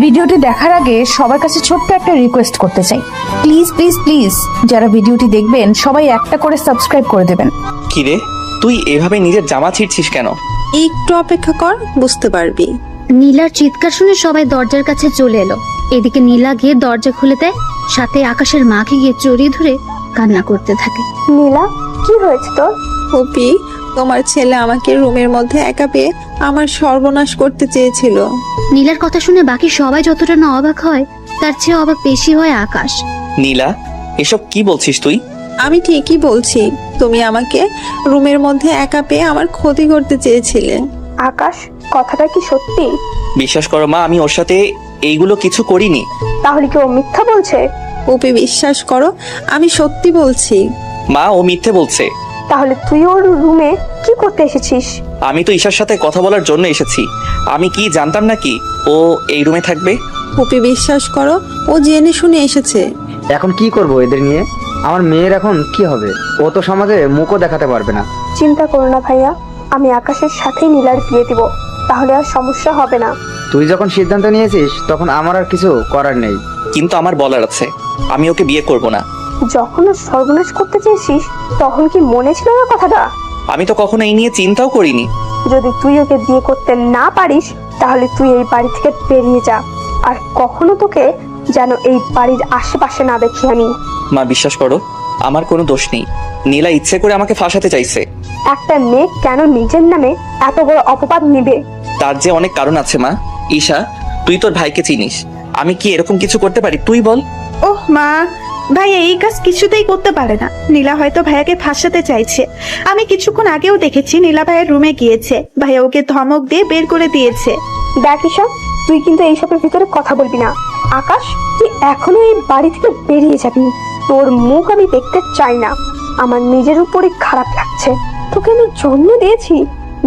ভিডিওটি দেখার আগে সবার কাছে ছোট্ট একটা রিকোয়েস্ট করতে চাই, প্লিজ প্লিজ প্লিজ যারা ভিডিওটি দেখবেন সবাই একটা করে সাবস্ক্রাইব করে দেবেন। কিরে, তুই এভাবে নিজের জামা ছিঁড়ছিস কেন? একটু অপেক্ষা কর, বুঝতে পারবি। নীলার চিৎকার শুনে সবাই দরজার কাছে চলে এলো। এদিকে নীলা গিয়ে দরজা খুলে দেয়, সাথে আকাশের মাকে গিয়ে জড়িয়ে ধরে কান্না করতে থাকে। নীলা, কি হয়েছে তোর? পপি, তোমার ছেলে আমাকে রুমের মধ্যে একা পেয়ে আমার সর্বনাশ করতে চেয়েছিল। নীলার কথা শুনে বাকি সবাই যতটা না অবাক হয়, তার চেয়ে অবাক বেশি হয় আকাশ। নীলা, এসব কি বলছিস তুই? আমি ঠিকই বলছি, তুমি আমাকে রুমের মধ্যে একা পেয়ে আমার ক্ষতি করতে চেয়েছিলে। আকাশ, কথাটা কি সত্যি? বিশ্বাস করো মা, আমি ওর সাথে এইগুলো কিছু করিনি। তাহলে কি ও মিথ্যা বলছে? পপি, বিশ্বাস করো, আমি সত্যি বলছি। মা, ও মিথ্যে বলছে। তাহলে তুই ওর রুমে কি করতে এসেছিস? আমি তো ঈশার সাথে কথা বলার জন্য এসেছি। আমি কি জানতাম নাকি ও এই রুমে থাকবে? পপি, বিশ্বাস করো, ও জেনে শুনে এসেছে। এখন কি করব এদের নিয়ে? আমার মেয়ের এখন কি হবে? ও তো সমাজে মুখও দেখাতে পারবে না। চিন্তা করো না ভাইয়া, আমি আকাশের সাথেই নীলার বিয়ে দিব, তাহলে আর সমস্যা হবে না। তুই যখন সিদ্ধান্ত নিয়েছিস তখন আমার আর কিছু করার নেই। কিন্তু আমার বলার আছে, আমি ওকে বিয়ে করব না। যখন ও সর্বনাশ করতে চেয়েছিস তখন কি মনে ছিল না কথাটা? আমি তো কখনো এই নিয়ে চিন্তাও করিনি। যদি তুই ওকে বিয়ে করতে না পারিস তাহলে তুই এই বাড়ি থেকে বেরিয়ে যা, আর কখনো তোকে যেন এই বাড়ির আশেপাশে না দেখি আমি। মা, বিশ্বাস করো, আমার কোনো দোষ নেই। নীলা ইচ্ছে করে আমাকে ফাঁসাতে চাইছে। একটা মেয়ে কেন নিজের নামে এত বড় অপবাদ নিবে? তার যে অনেক কারণ আছে মা। ঈশা, তুই তোর ভাইকে চিনিস, আমি কি এরকম কিছু করতে পারি? তুই বল। ওহ মা, ভাইয়া এই কাজ কিছুতেই করতে পারে না। নীলা হয়তো ভাইয়াকে ফাঁসাতে চাইছে। আমি কিছুক্ষণ আগেও দেখেছি নীলা ভাইয়ের রুমে গিয়েছে, ভাইয়া ওকে ধমক দিয়ে বের করে দিয়েছে। দেখ ঈশা, তুই কিন্তু এইসবের ভিতরে কথা বলবি না। আকাশ, তুই এখনো এই বাড়ি থেকে বেরিয়ে যাবি। তোর মুখ আমি দেখতে চাই না। আমার নিজের উপরই খারাপ লাগছে। তোকে আমি জন্ম দিয়েছি।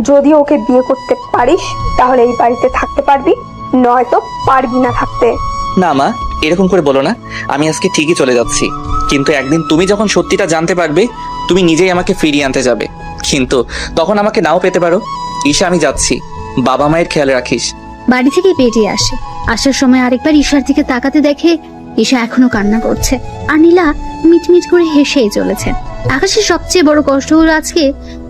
যদি ওকে বিয়ে করতে পারিস তাহলে এই বাড়িতে থাকতে পারবি, নয়তো পারবি না থাকতে। না মা, এরকম করে বলো না। আমি আজকে ঠিকই চলে যাচ্ছি, কিন্তু একদিন তুমি যখন সত্যিটা জানতে পারবে তুমি নিজেই আমাকে ফিরিয়ে আনতে যাবে। কিন্তু তখন আমাকে নাও পেতে পারো। ঈশা, আমি যাচ্ছি, বাবা মায়ের খেয়াল রাখিস। বাড়ি থেকে বেরিয়ে আসে। আসার সময় আরেকবার ঈশার দিকে তাকাতে দেখে ঈশা এখনো কান্না করছে, আর নীলা মিটমিট করে হেসেই চলেছে। আকাশের সবচেয়ে বড় কষ্ট হলো আজকে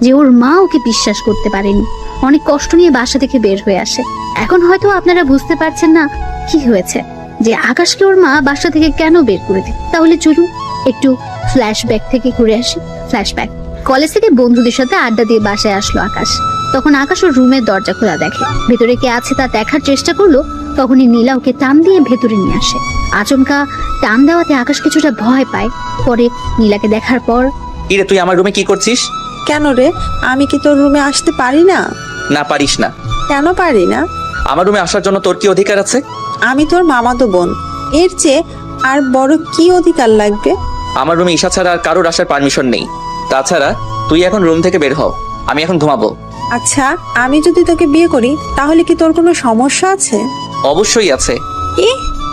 যে ওর মা ওকে বিশ্বাস করতে পারেনি। অনেক কষ্ট নিয়ে বাসা থেকে বের হয়ে আসে। এখন হয়তো আপনারা বুঝতে পারছেন না কি হয়েছে, যে আকাশকে ওর মা বাসা থেকে কেন বের করে দেয়। তাহলে চলুন একটু ফ্ল্যাশব্যাক থেকে ঘুরে আসি। ফ্ল্যাশব্যাক, কলেজ থেকে বন্ধুদের সাথে আড্ডা দিয়ে বাসায় আসলো আকাশ। তখন আকাশ ওর রুমের দরজা খোলা দেখে। ভেতরে কে আছে তা দেখার চেষ্টা করলো, তখনই নীলা ওকে টান দিয়ে ভেতরে নিয়ে আসে। আচমকা টান দেওয়াতে আকাশ কিছুটা ভয় পায়। পরে নীলাকে দেখার পর, ইরে, তুই আমার রুমে কি করছিস? কেন রে, আমি কি তোর রুমে আসতে পারি না? না, পারিস না। কেন পারি না? আমার রুমে আসার জন্য তোর কি অধিকার আছে? আমি তোর মামাতো বোন, এর চেয়ে আর বড় কি অধিকার লাগবে? আমার রুমে ঈশা ছাড়া আর কারোর আসার পারমিশন নেই। তাছাড়া তুই এখন রুম থেকে বের হও, আমি এখন ঘুমাবো। আচ্ছা, আমি যদি তোকে বিয়ে করি তাহলে কি তোর কোনো সমস্যা আছে? অবশ্যই আছে।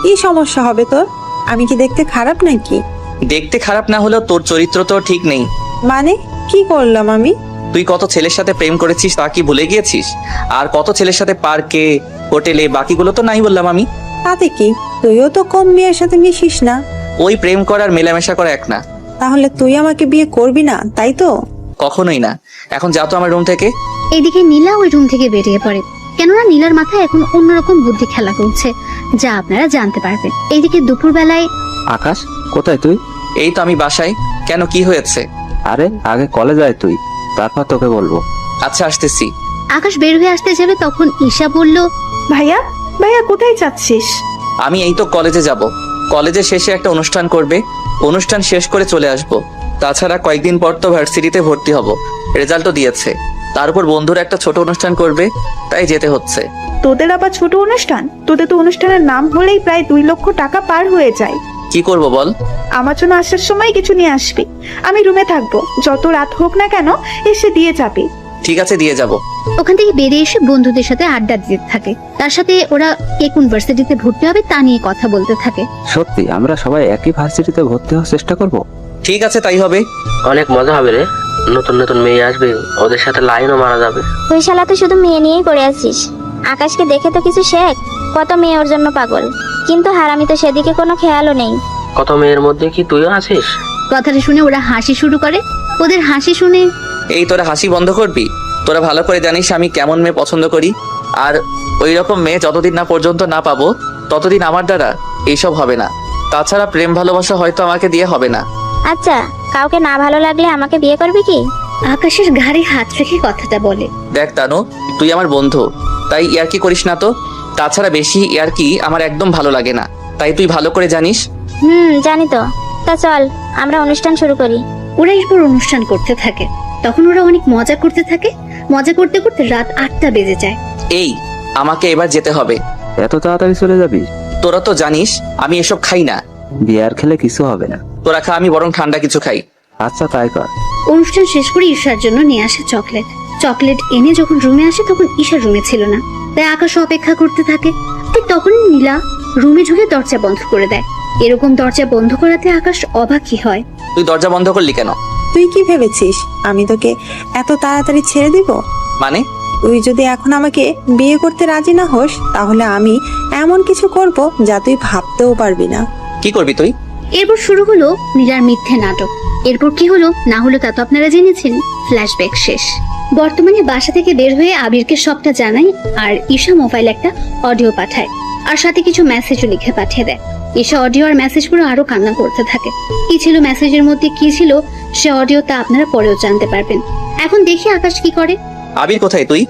কি সমস্যা হবে তোর? আমি কি দেখতে খারাপ নাকি? দেখতে খারাপ না হলেও তোর চরিত্র তো ঠিক নেই। মানে কি করলাম আমি? তুই কত ছেলের সাথে প্রেম করেছিস তা কি ভুলে গিয়েছিস? আর কত ছেলের সাথে পার্কে, হোটেলে, বাকিগুলো তো নাই বললাম আমি। তাতে কি, তুইও তো কম মেয়ের সাথে মিশিস না। ওই প্রেম করার মেলামেশা করা এক না। তাহলে তুই আমাকে বিয়ে করবি না, তাই তো? কখনোই না। এখন যাও তো আমার রুম থেকে। এদিকে নীলা ওই রুম থেকে বেরিয়ে পড়ে, কেননা নীলার মাথায় এখন অন্যরকম বুদ্ধি খেলা করছে, যা আপনারা জানতে পারবেন। এইদিকে দুপুরবেলায় আকাশ, কোথায় তুই? এই তো আমি বাসায়। কেন, কি হয়েছে? আরে আগে কলেজ আয় তুই, তারপর তোকে বলবো। আচ্ছা, আসতেছি। আকাশ বের হয়ে আসতে যাবে, তখন ঈশা বলল, ভাইয়া, ভাইয়া কোথায় যাচ্ছিস? আমি এই তো কলেজে যাব। কলেজের শেষে একটা অনুষ্ঠান করবে, অনুষ্ঠান শেষ করে চলে আসব। তাছাড়া কয়েকদিন পর তো ভার্সিটিতে ভর্তি হব, রেজাল্টও দিয়েছে। তার উপর বন্ধুরা একটা ছোট অনুষ্ঠান করবে, তাই যেতে হচ্ছে। তোদের আবার ছোট অনুষ্ঠান? তোদের তো অনুষ্ঠানের নাম হলেই প্রায় 2 লক্ষ টাকা পার হয়ে যায়। কি করব বল? আমার জন্য আসার সময় কিছু নিয়ে আসবি। আমি রুমে থাকবো, যত রাত হোক না কেন এসে দিয়ে যাবি। ঠিক আছে, দিয়ে যাব। ওখান থেকে বেরিয়ে এসে বন্ধুদের সাথে আড্ডা দিতে থাকে। তার সাথে ওরা কে কোন ভার্সিটিতে ভর্তি হবে তা নিয়ে কথা বলতে থাকে। সত্যি আমরা সবাই একই ভার্সিটিতে ভর্তি হওয়ার চেষ্টা করব। ঠিক আছে, তাই হবে। অনেক মজা হবে রে, নতুন নতুন মেয়ে আসবে, ওদের সাথে লাইনও মারা যাবে। তুই শালা তো শুধু মেয়ে নিয়েই করে আছিস। আকাশকে দেখে তো কিছু শেখ। কত মেয়ে ওর জন্য পাগল, কিন্তু হারামি তো সেদিকে কোনো খেয়ালও নেই। কত মেয়ের মধ্যে কি তুইও আছিস? কথাটা শুনে ওরা হাসি শুরু করে। ওদের হাসি শুনে এই তোরা হাসি বন্ধ করবি? তোরা ভালো করে জানিস আমি কেমন মেয়ে পছন্দ করি, আর ওই রকম মেয়ে যতদিন না পর্যন্ত না পাবো ততদিন আমার দ্বারা এইসব হবে না। তাছাড়া প্রেম ভালোবাসা হয়তো আমাকে দিয়ে হবে না। আচ্ছা, কাউকে না ভালো লাগলে আমাকে বিয়ে করবি কি? আকাশের ঘাড়ে হাত রেখে কথাটা বলে। দেখ তানু, তুই আমার বন্ধু, তাই ইয়ার্কি করিস না তো। তাছাড়া বেশি ইয়ার্কি আমার একদম ভালো লাগে না, তাই তুই ভালো করে জানিস। জানি তো। তা চল আমরা অনুষ্ঠান শুরু করি। ওরা এরপর অনুষ্ঠান করতে থাকে। তখন ওরা অনেক মজা করতে থাকে। মজা করতে করতে রাত 8টা বেজে যায়। এই, আমাকে এবার যেতে হবে। এত তাড়াতাড়ি চলে যাবি? তোরা তো জানিস আমি এসব খাই না। বিয়ার খেলে কিছু হবে না। তোরা খা, আমি বরং ঠান্ডা কিছু খাই। আচ্ছা তাই কর। অনুষ্ঠান শেষ করে ঈশার জন্য নিয়ে আসে চকলেট। চকলেট এনে যখন রুমে আসে তখন ঈশা রুমে ছিল না, তাই আকাশ অপেক্ষা করতে থাকে। ঠিক তখনই নীলা রুমে ঢুকে দরজা বন্ধ করে দেয়। এরকম দরজা বন্ধ করাতে আকাশ অবাকই হয়। তুই দরজা বন্ধ করলি কেন? তুই কি ভেবেছিস আমি তোকে এত তাড়াতাড়ি ছেড়ে দিব? মানে? তুই যদি এখন আমাকে বিয়ে করতে রাজি না হোস, তাহলে আমি এমন কিছু করব যা তুই ভাবতেও পারবি না। কি করবি তুই? এরপর শুরু হলো নীলার মিথ্যে নাটক। এরপর কি হলো না হলো তা তো আপনারা জেনেছেন। ফ্ল্যাশব্যাক শেষ। বর্তমানে বাসা থেকে বের হয়ে আবিরকে সবটা জানায়, আর ঈশা মোবাইল একটা অডিও পাঠায়, আর সাথে কিছু মেসেজও লিখে পাঠিয়ে দেয়। ঈশা অডিও আর মেসেজগুলো আরো কান্না করতে থাকে। কি ছিল মেসেজের মধ্যে, কি ছিল সে অডিও, তা আপনারা পরেও জানতে পারবেন। এখন দেখি আকাশ কি করে। আবির কোথায় তুই?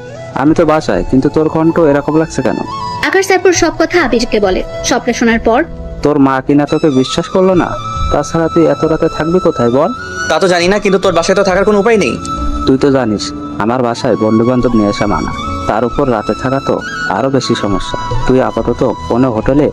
আমি তো বাসায়, কিন্তু তোর কণ্ঠ এরকম লাগছে কেন? আকাশ তারপর সব কথা আবিরকে বলে। সবটা শোনার পর তোর মা কিনা তোকে বিশ্বাস করলো না? তাছাড়া তুই এত রাতে থাকবি কোথায় বল? তা তো জানি না, কিন্তু তোর বাসায় তো থাকার কোনো উপায় নেই। তুই তো জানিস আমার বাসায় বন্ধু বান্ধব নিয়ে আসা মানা। তার উপর রাতে থাকা তো আরো বেশি সমস্যা। তুই আপাতত কোনো হোটেলে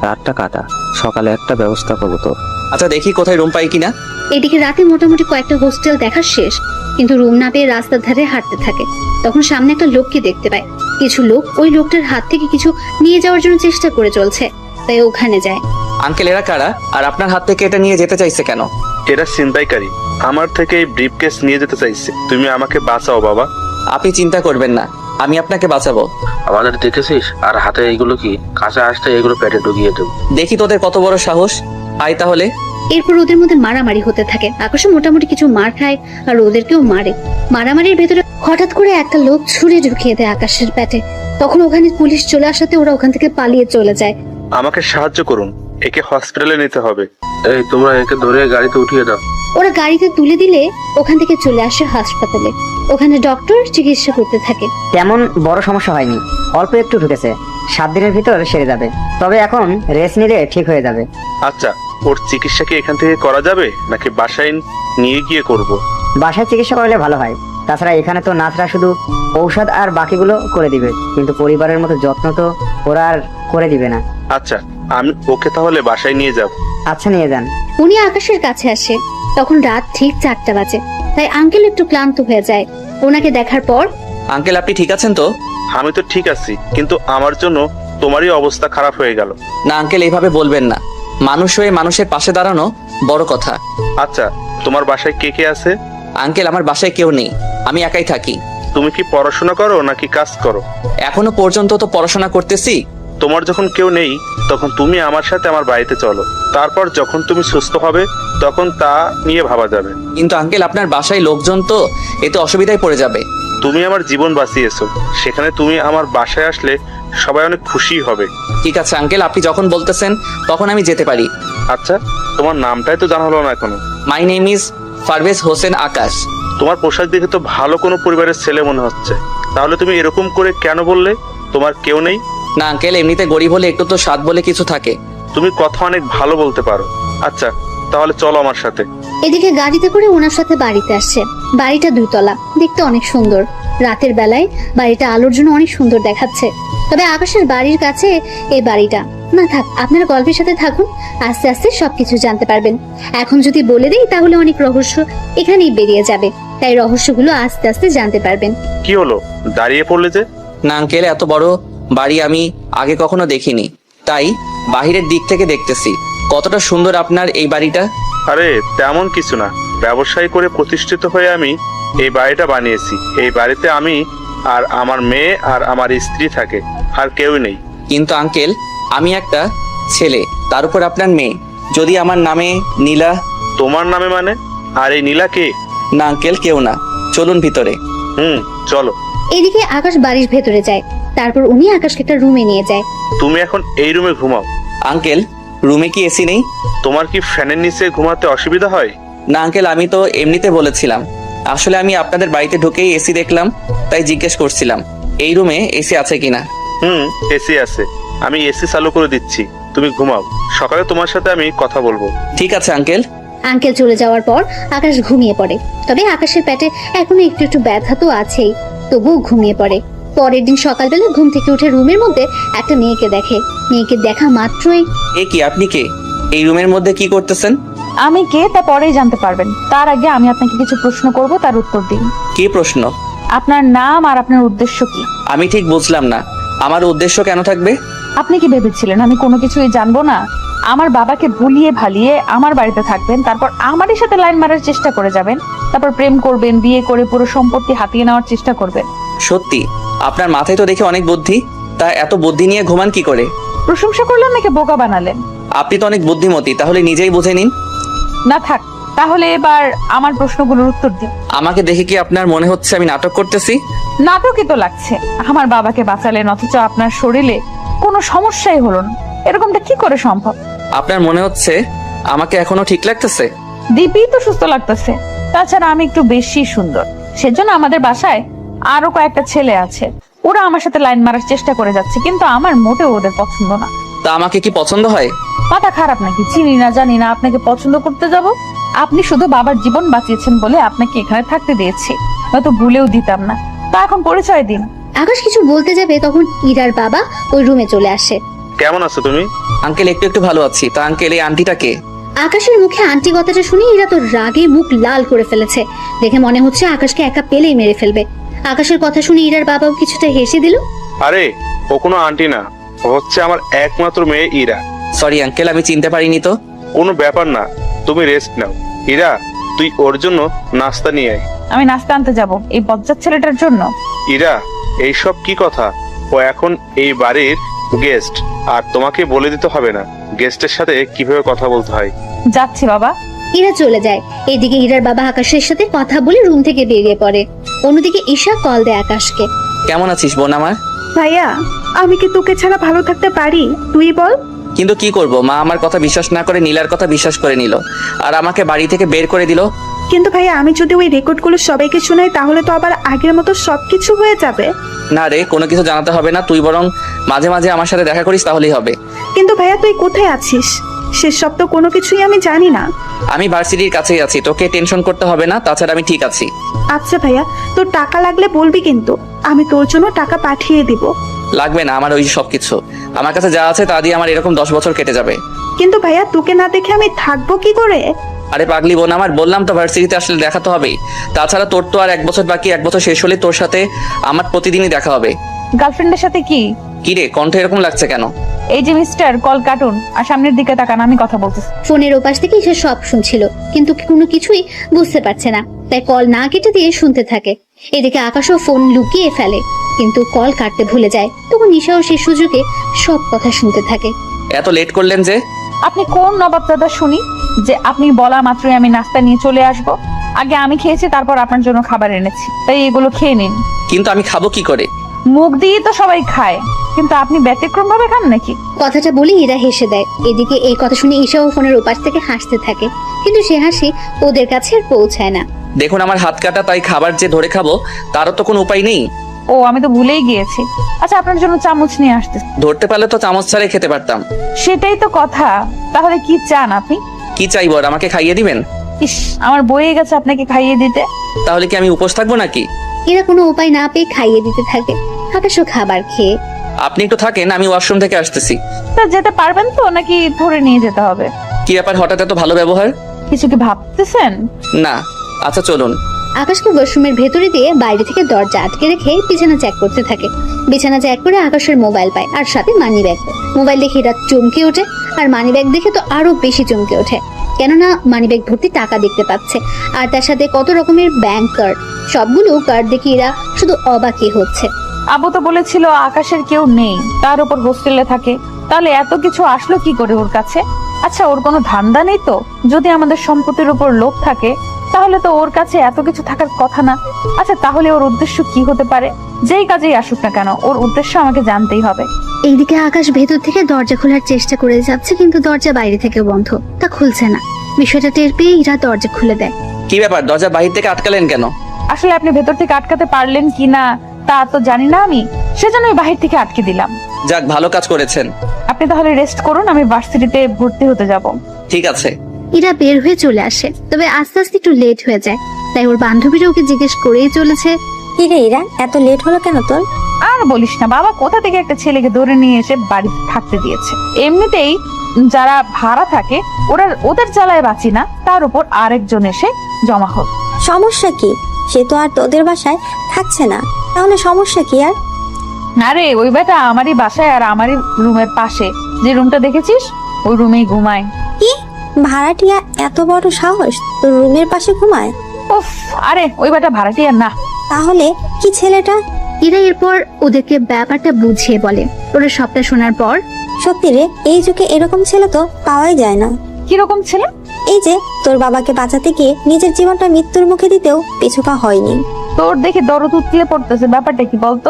রাতটা কাটা, সকালে একটা ব্যবস্থা করবো তোর। আচ্ছা দেখি কোথায় রুম পাই কিনা। এদিকে রাতে মোটামুটি কয়েকটা হোস্টেল দেখা শেষ, কিন্তু রুম না পেয়ে রাস্তার ধারে হাঁটতে থাকে। তখন সামনে একটা লোককে দেখতে পায়। কিছু লোক ওই লোকটার হাত থেকে কিছু নিয়ে যাওয়ার জন্য চেষ্টা করে চলছে, তাই ওখানে যায়। আঙ্কেল এরা কারা, আর আপনার হাত থেকে এটা নিয়ে যেতে চাইছে কেন? এরা ছিনতাইকারী, আমার থেকে এই ব্রিফকেস নিয়ে যেতে চাইছে। তুমি আমাকে বাঁচাও বাবা। আপনি চিন্তা করবেন না, আমি আপনাকে বাঁচাবো। আমাদের দেখেছিস, আর হাতে এইগুলো কি? কাছে আসতে এগুলো পেটে ঢুকিয়ে দেব। দেখি তোদের কত বড় সাহস। আয় তাহলে। এরপর ওদের মধ্যে মারামারি হতে থাকে। আকাশে মোটামুটি কিছু মার খায়, আর ওদেরকেও মারে। মারামারির ভেতরে হঠাৎ করে একটা লোক ছুরি ঢুকিয়ে দেয় আকাশের পেটে। তখন ওখানে পুলিশ চলে আসাতে ওরা ওখান থেকে পালিয়ে চলে যায়। আমাকে সাহায্য করুন, একে হসপিটালে নিতে হবে। এই তোমরা একে ধরে গাড়িতে উঠিয়ে দাও। ওরা গাড়িতে তুলে দিলে ওখান থেকে চলে আসে হাসপাতালে। ওখানে ডক্টর চিকিৎসা করতে থাকে। তেমন বড় সমস্যা হয়নি, অল্প একটু ঢুকেছে, 7 দিনের ভিতর সেরে যাবে। তবে এখন রেস্ট নিলে ঠিক হয়ে যাবে। আচ্ছা, ওর চিকিৎসা কি এখান থেকে করা যাবে নাকি বাসায় নিয়ে গিয়ে করব? বাসায় চিকিৎসা করলে ভালো হয়। তাছাড়া এখানে তো নার্সরা শুধু ঔষধ আর বাকিগুলো করে দিবে, কিন্তু পরিবারের মতো যত্ন তো ওরা আর করে দিবে না। আচ্ছা, আমি ওকে তাহলে বাসায় নিয়ে যাব। আচ্ছা নিয়ে যান। উনি আকাশের কাছে আসে। তখন রাত ঠিক 4টা বাজে, তাই আঙ্কেল একটু ক্লান্ত হয়ে যায়। ওনাকে দেখার পর, আঙ্কেল আপনি ঠিক আছেন তো? আমি তো ঠিক আছি, কিন্তু আমার জন্য তোমারই অবস্থা খারাপ হয়ে গেল। না আঙ্কেল, এইভাবে বলবেন না। মানুষ হয়ে মানুষের পাশে দাঁড়ানো বড় কথা। আচ্ছা, তোমার বাসায় কে কে আছে? আঙ্কেল আমার বাসায় কেউ নেই, আমি একাই থাকি। তুমি কি পড়াশোনা করো নাকি কাজ করো? এখনো পর্যন্ত তো পড়াশোনা করতেছি। তোমার যখন কেউ নেই তখন তুমি আমার সাথে আমার বাড়িতে চলো। তারপর যখন তুমি সুস্থ হবে তখন তা নিয়ে ভাবা যাবে। কিন্তু আঙ্কেল আপনার বাসায় লোকজন তো, এতে অসুবিধায় পড়ে যাবে। তুমি আমার জীবন বাঁচিয়েছো, সেখানে তুমি আমার বাসায় আসলে সবাই অনেক খুশি হবে। ঠিক আছে আঙ্কেল, আপনি যখন বলতেছেন তখন আমি যেতে পারি। আচ্ছা, তোমার নামটাই তো জানা হলো না এখনো। My name is Parvez Hossain Akash. তোমার পোশাক দেখে তো ভালো কোনো পরিবারের ছেলে মনে হচ্ছে। তাহলে তুমি এরকম করে কেন বললে তোমার কেউ নেই? না আঙ্কেল, এমনিতে গরিব হলে একটু তো স্বাদ বলে কিছু থাকে। তুমি কথা অনেক ভালো বলতে পারো। আচ্ছা, তাহলে চলো আমার সাথে। এদিকে গাড়িতে করে ওনার সাথে বাড়িতে আসছে। বাড়িটা 2 তলা, দেখতে অনেক সুন্দর। রাতের বেলায় বাড়িটা আলোর জন্য অনেক সুন্দর দেখাচ্ছে। তবে আকাশের বাড়ির কাছে এই বাড়িটা না। থাক, আপনারা গল্পের সাথে থাকুন, আস্তে আস্তে সবকিছু জানতে পারবেন। এখন যদি বলে দিই তাহলে অনেক রহস্য এখানেই বেরিয়ে যাবে, তাই রহস্যগুলো আস্তে আস্তে জানতে পারবেন। কি হলো, দাঁড়িয়ে পড়লে যে? না আঙ্কেল, এত বড় বাড়ি আমি আগে কখনো দেখিনি, তাই বাহিরের দিক থেকে দেখতেছি। কতটা সুন্দর আপনার এই বাড়িটা। আরে তেমন কিছু না, ব্যবসায় করে প্রতিষ্ঠিত হয়ে আমি এই বাড়িটা বানিয়েছি। এই বাড়িতে আমি আর আমার মেয়ে আর আমার স্ত্রী থাকে, আর কেউ নেই। কিন্তু আঙ্কেল, আমি একটা ছেলে, তার উপর আপনার মেয়ে। যদি আমার নামে নীলা। তোমার নামে মানে? আর এই নীলা কে? না আঙ্কেল, কেউ না, চলুন ভিতরে। চলো। এদিকে আকাশ বাড়ির ভেতরে যায়, তারপর উনি আকাশকে একটা রুমে নিয়ে যায়। তুমি এখন এই রুমে ঘুমাও। আঙ্কেল, রুমে কি এসি নেই? তোমার কি ফ্যানের নিচে ঘুমাতে অসুবিধা হয়? না আঙ্কেল, আমি তো এমনিতে বলেছিলাম। আসলে আমি আপনাদের বাড়িতে ঢুকেই এসি দেখলাম, তাই জিজ্ঞেস করছিলাম এই রুমে এসি আছে কিনা। এসি আছে, আমি এসি চালু করে দিচ্ছি, তুমি ঘুমাও, সকালে তোমার সাথে আমি কথা বলবো। ঠিক আছে আঙ্কেল। আঙ্কেল চলে যাওয়ার পর আকাশ ঘুমিয়ে পড়ে। তবে আকাশের পেটে এখনো একটু একটু ব্যথা তো আছেই, তবুও ঘুমিয়ে পড়ে। পরের দিন সকালবেলা ঘুম থেকে উঠে রুমের মধ্যে একটা মেয়েকে দেখে। মেয়েকে দেখা মাত্রই, এ কি, আপনি কে? এই রুমের মধ্যে কি করতেছেন? আমি কে তা পরেই জানতে পারবেন, তার আগে আমি আপনাকে কিছু প্রশ্ন করব, তার উত্তর দিন। কি প্রশ্ন? আপনার নাম আর আপনার উদ্দেশ্য কি? আমি ঠিক বুঝলাম না, আমার উদ্দেশ্য কেন থাকবে? আপনি কি ভেবেছিলেন আমি কোনো কিছুই জানবো না? আমার বাবাকে ভুলিয়ে ভালিয়ে আমার বাড়িতে থাকবেন, তারপর আমারই সাথে লাইন মারার চেষ্টা করে যাবেন, তারপর প্রেম করবেন, বিয়ে করে পুরো সম্পত্তি হাতিয়ে নেওয়ার চেষ্টা করবেন। সত্যি আপনার মাথায় তো দেখে অনেক বুদ্ধি, তা এত বুদ্ধি নিয়ে ঘুমান কি করে? প্রশংসা করলেন নাকি বোকা বানালেন? আপনি তো অনেক বুদ্ধিমতী, তাহলে নিজেই বুঝে নিন। না থাক, তাহলে এবার আমার প্রশ্নগুলোর উত্তর দিন। আমাকে দেখে কি আপনার মনে হচ্ছে আমি নাটক করতেছি? নাটকই তো লাগছে। আমার বাবাকে বাঁচালেন অথচ আপনার শরীরে কোনো সমস্যাই হলো না, এরকমটা কি করে সম্ভব? আপনার মনে হচ্ছে আমাকে এখনো ঠিক লাগতেছে? দীপি তো সুস্থ লাগতেছে, তাছাড়া আমি একটু বেশি সুন্দর, সেজন্য আমাদের বাসায় আরো কয়েকটা ছেলে আছে, ওরা আমার সাথে লাইন মারার চেষ্টা করে যাচ্ছে, কিন্তু আমার মোটেও ওদের পছন্দ না। তা আমাকে কি পছন্দ হয়? মাথা খারাপ নাকি? চিনি না জানি না আপনাকে পছন্দ করতে যাব? আপনি শুধু বাবার জীবন বাঁচিয়েছেন বলে আপনাকে এখানে থাকতে দিয়েছি, হয়তো ভুলেও দিতাম না। তা এখন পরিচয় দিন। আকাশ কিছু বলতে যাবে তখন ইরার বাবা ওই রুমে চলে আসে। কেমন আছো তুমি? আঙ্কেল, একটু একটু ভালো আছি। তা আঙ্কেল, এই আন্টিটা কে? আকাশের মুখে আন্টি কথাটা শুনে ইরা তো রাগে মুখ লাল করে ফেলেছে। দেখে মনে হচ্ছে আকাশকে একা পেলেই মেরে ফেলবে। আকাশের কথা শুনে ইরার বাবাও কিছুটা হেসে দিল। আরে ও কোনো আন্টি না, ও হচ্ছে আমার একমাত্র মেয়ে ইরা। সরি আঙ্কেল, আমি চিনতে পারিনি তো। কোনো ব্যাপার না, তুমি রেস্ট নাও। ইরা, তুই ওর জন্য নাস্তা নিয়ে আয়। আমি নাস্তা আনতে যাব এই বজ্জাত ছেলেটার জন্য? ইরা, এইসব কি কথা? ও এখন এই বাড়ির গেস্ট, আর তোমাকে বলে দিতে হবে না গেস্টের সাথে কিভাবে কথা বলতে হয়। যাচ্ছি বাবা। ইরা চলে যায়। এদিকে ইরার বাবা আকাশের সাথে কথা বলে রুম থেকে বেরিয়ে পড়ে। অন্যদিকে ঈশা কল দেয় আকাশকে। কেমন আছিস বোন আমার? ভাইয়া, আমি কি তোকে ছাড়া ভালো থাকতে পারি? তুই বল। কিন্তু কি করব, মা আমার কথা বিশ্বাস না করে নীলার কথা বিশ্বাস করে নিল, আর আমাকে বাড়ি থেকে বের করে দিল। কিন্তু ভাইয়া, আমি যদি ওই রেকর্ডগুলো সবাইকে শোনাই তাহলে তো আবার আগের মতো সবকিছু হয়ে যাবে। না রে, কোনো কিছু জানাতে হবে না, তুই বরং মাঝে মাঝে আমার সাথে দেখা করিস, তাহলেই হবে। কিন্তু ভাইয়া, তুই কোথায় আছিস সেসব তো কোনো কিছুই আমি জানি না। আমি ভার্সিটির কাছেই আছি, তোকে টেনশন করতে হবে না, তাছাড়া আমি ঠিক আছি। আচ্ছা ভাইয়া, তোর টাকা লাগলে বলবি, কিন্তু আমি তোর জন্য টাকা পাঠিয়ে দিব। লাগবে না আমার ওই সব কিছু, আমার কাছে যা আছে তা দিয়ে আমার এরকম 10 বছর কেটে যাবে। কিন্তু ভাইয়া, তোকে না দেখে আমি থাকবো কি করে? আরে পাগলি বোন আমার, বললাম তো ভার্সিটিতে আসলে দেখা তো হবেই, তাছাড়া তোর তো আর 1 বছর বাকি, 1 বছর শেষ হলে তোর সাথে আমার প্রতিদিনই দেখা হবে। গার্লফ্রেন্ডের সাথে কি? কি রে, কণ্ঠ এরকম লাগছে কেন? এই যে মিস্টার, কল কাটুন আর সামনের দিকে তাকান, আমি কথা বলতেছি। ফোনের ওপাশ থেকে ঈশা সব শুনছিল, কিন্তু কোনো কিছুই বুঝতে পারছে না, তাই কল না কেটে দিয়ে শুনতে থাকে। এদিকে আকাশও ফোন লুকিয়ে ফেলে, কিন্তু কল কাটতে ভুলে যায়। তখন ঈশাও সেই সুযোগে সব কথা শুনতে থাকে। এত লেট করলেন যে? আপনি কোন নবাবদাদা শুনি যে আপনি বলা মাত্রই আমি নাস্তা নিয়ে চলে আসব? আগে আমি খেয়েছি, তারপর আপনার জন্য খাবার এনেছি, তাই এগুলো খেয়ে নিন। কিন্তু আমি খাবো কি করে? মুখ দিয়ে তো সবাই খায়, কিন্তু আপনি ব্যতিক্রম ভাবে খান নাকি? কথাটা বলে ইরা হেসে দেয়। এদিকে এই কথা শুনে ঈশাও ফোনের ওপাশ থেকে হাসতে থাকে, কিন্তু সে হাসি ওদের কাছে আর পৌঁছায় না। দেখুন আমার হাত কাটা, তাই খাবার যে ধরে খাবো তারও তো কোনো উপায় নেই। ও, আমি তো ভুলেই গিয়েছি। আচ্ছা, আপনার জন্য চামচ নিয়ে আসতে। ধরতে পারলে তো চামচ ছাড়াই খেতে পারতাম। সেটাই তো কথা। তাহলে কি চান আপনি? কি চাইবো, আর আমাকে খাইয়ে দিবেন? ইস, আমার বয়ে গেছে আপনাকে খাইয়ে দিতে। তাহলে কি আমি উপোস থাকবো নাকি? এরা কোনো উপায় না পেয়ে খাইয়ে দিতে থাকে। আকাশও খাবার খেয়ে। আপনি একটু থাকেন, আমি ওয়াশরুম থেকে আসতেছি। তা যেতে পারবেন তো, নাকি ধরে নিয়ে যেতে হবে? কি ব্যাপার, হঠাৎ এত ভালো ব্যবহার? কিছু কি ভাবতেছেন? না। আচ্ছা চলুন। আকাশকে ওয়াশরুমের ভেতরে দিয়ে বাইরে থেকে দরজা আটকে রেখে বিছানা চেক করতে থাকে। বিছানা চেক করে আকাশের মোবাইল পায়, আর সাথে মানি ব্যাগ। মোবাইল দেখে রাত চমকে ওঠে, আর মানি ব্যাগ দেখে তো আরো বেশি চমকে ওঠে, কেননা মানি ব্যাগ ভর্তি টাকা দেখতে পাচ্ছে, আর তার সাথে কত রকমের ব্যাংক কার্ড। সবগুলো কার্ড দেখে এরা শুধু অবাকই হচ্ছে। আবু তো বলেছিল আকাশের কেউ নেই, তার উপর হোস্টেলে থাকে। তাহলে এত কিছু আসলো কি করে ওর কাছে? আচ্ছা, ওর কোনো ধান্দা নেই তো? যদি আমাদের সম্পত্তির উপর লোভ থাকে তাহলে তো ওর কাছে এত কিছু থাকার কথা না। আচ্ছা, তাহলে ওর উদ্দেশ্য কি হতে পারে? যেই কাজেই আসুক না কেন, ওর উদ্দেশ্য আমাকে জানতেই হবে। এইদিকে আকাশ ভেতর থেকে দরজা খোলার চেষ্টা করে যাচ্ছে, কিন্তু দরজা বাইরে থেকে বন্ধ, তা খুলছে না। বিষয়টা টের পেয়ে ইরা দরজা খুলে দেয়। কি ব্যাপার, দরজা বাহির থেকে আটকালেন কেন? আসলে আপনি ভেতর থেকে আটকাতে পারলেন কিনা তা তো জানি না আমি, সেজন্যই বাহির থেকে আটকে দিলাম। যাক, ভালো কাজ করেছেন। আপনি তাহলে রেস্ট করুন, আমি ভার্সিটিতে ভর্তি হতে যাব। ঠিক আছে। ইরা বের হয়ে চলে আসে, তবে আস্তে আস্তে একটু লেট হয়ে যায়। তাই ওর বান্ধবীরা ওকে জিজ্ঞেস করেই চলেছে, কি রে ইরা, এত লেট হলো কেন তোর? আর বলিস না, বাবা কোথা থেকে একটা ছেলেকে ধরে নিয়ে এসে বাড়িতে থাকতে দিয়েছে। এমনিতেই যারা ভাড়া থাকে ওদের জ্বালায় বাঁচি না, তার উপর আরেকজন এসে জমা হোক। সমস্যা কি? সে তো আর তোদের বাসায় থাকছে না, তাহলে সমস্যা কি আর? আরে ওই বেটা আমারই বাসায় আর আমারই রুমের পাশে যে রুমটা দেখেছিস, ওই রুমেই ঘুমায়। কি ভাড়াটিয়া এত বড় সাহস তোর রুমের পাশে ঘুমায়? উফ, আরে ওই বেটা ভাড়াটিয়া না। তাহলে কি ছেলেটা? ইরা এরপর ওদেরকে ব্যাপারটা বুঝিয়ে বলে। ওরা সবটা শোনার পর, সত্যি রে, এই যুগে এরকম ছেলে তো পাওয়াই যায় না। কিরকম ছেলে? এই যে তোর বাবাকে বাঁচাতে গিয়ে নিজের জীবনটা মৃত্যুর মুখে দিতেও পিছুপা হয়নি। তোর দেখে দরদ উতলিয়ে পড়তেছে, ব্যাপারটা কি বলতো?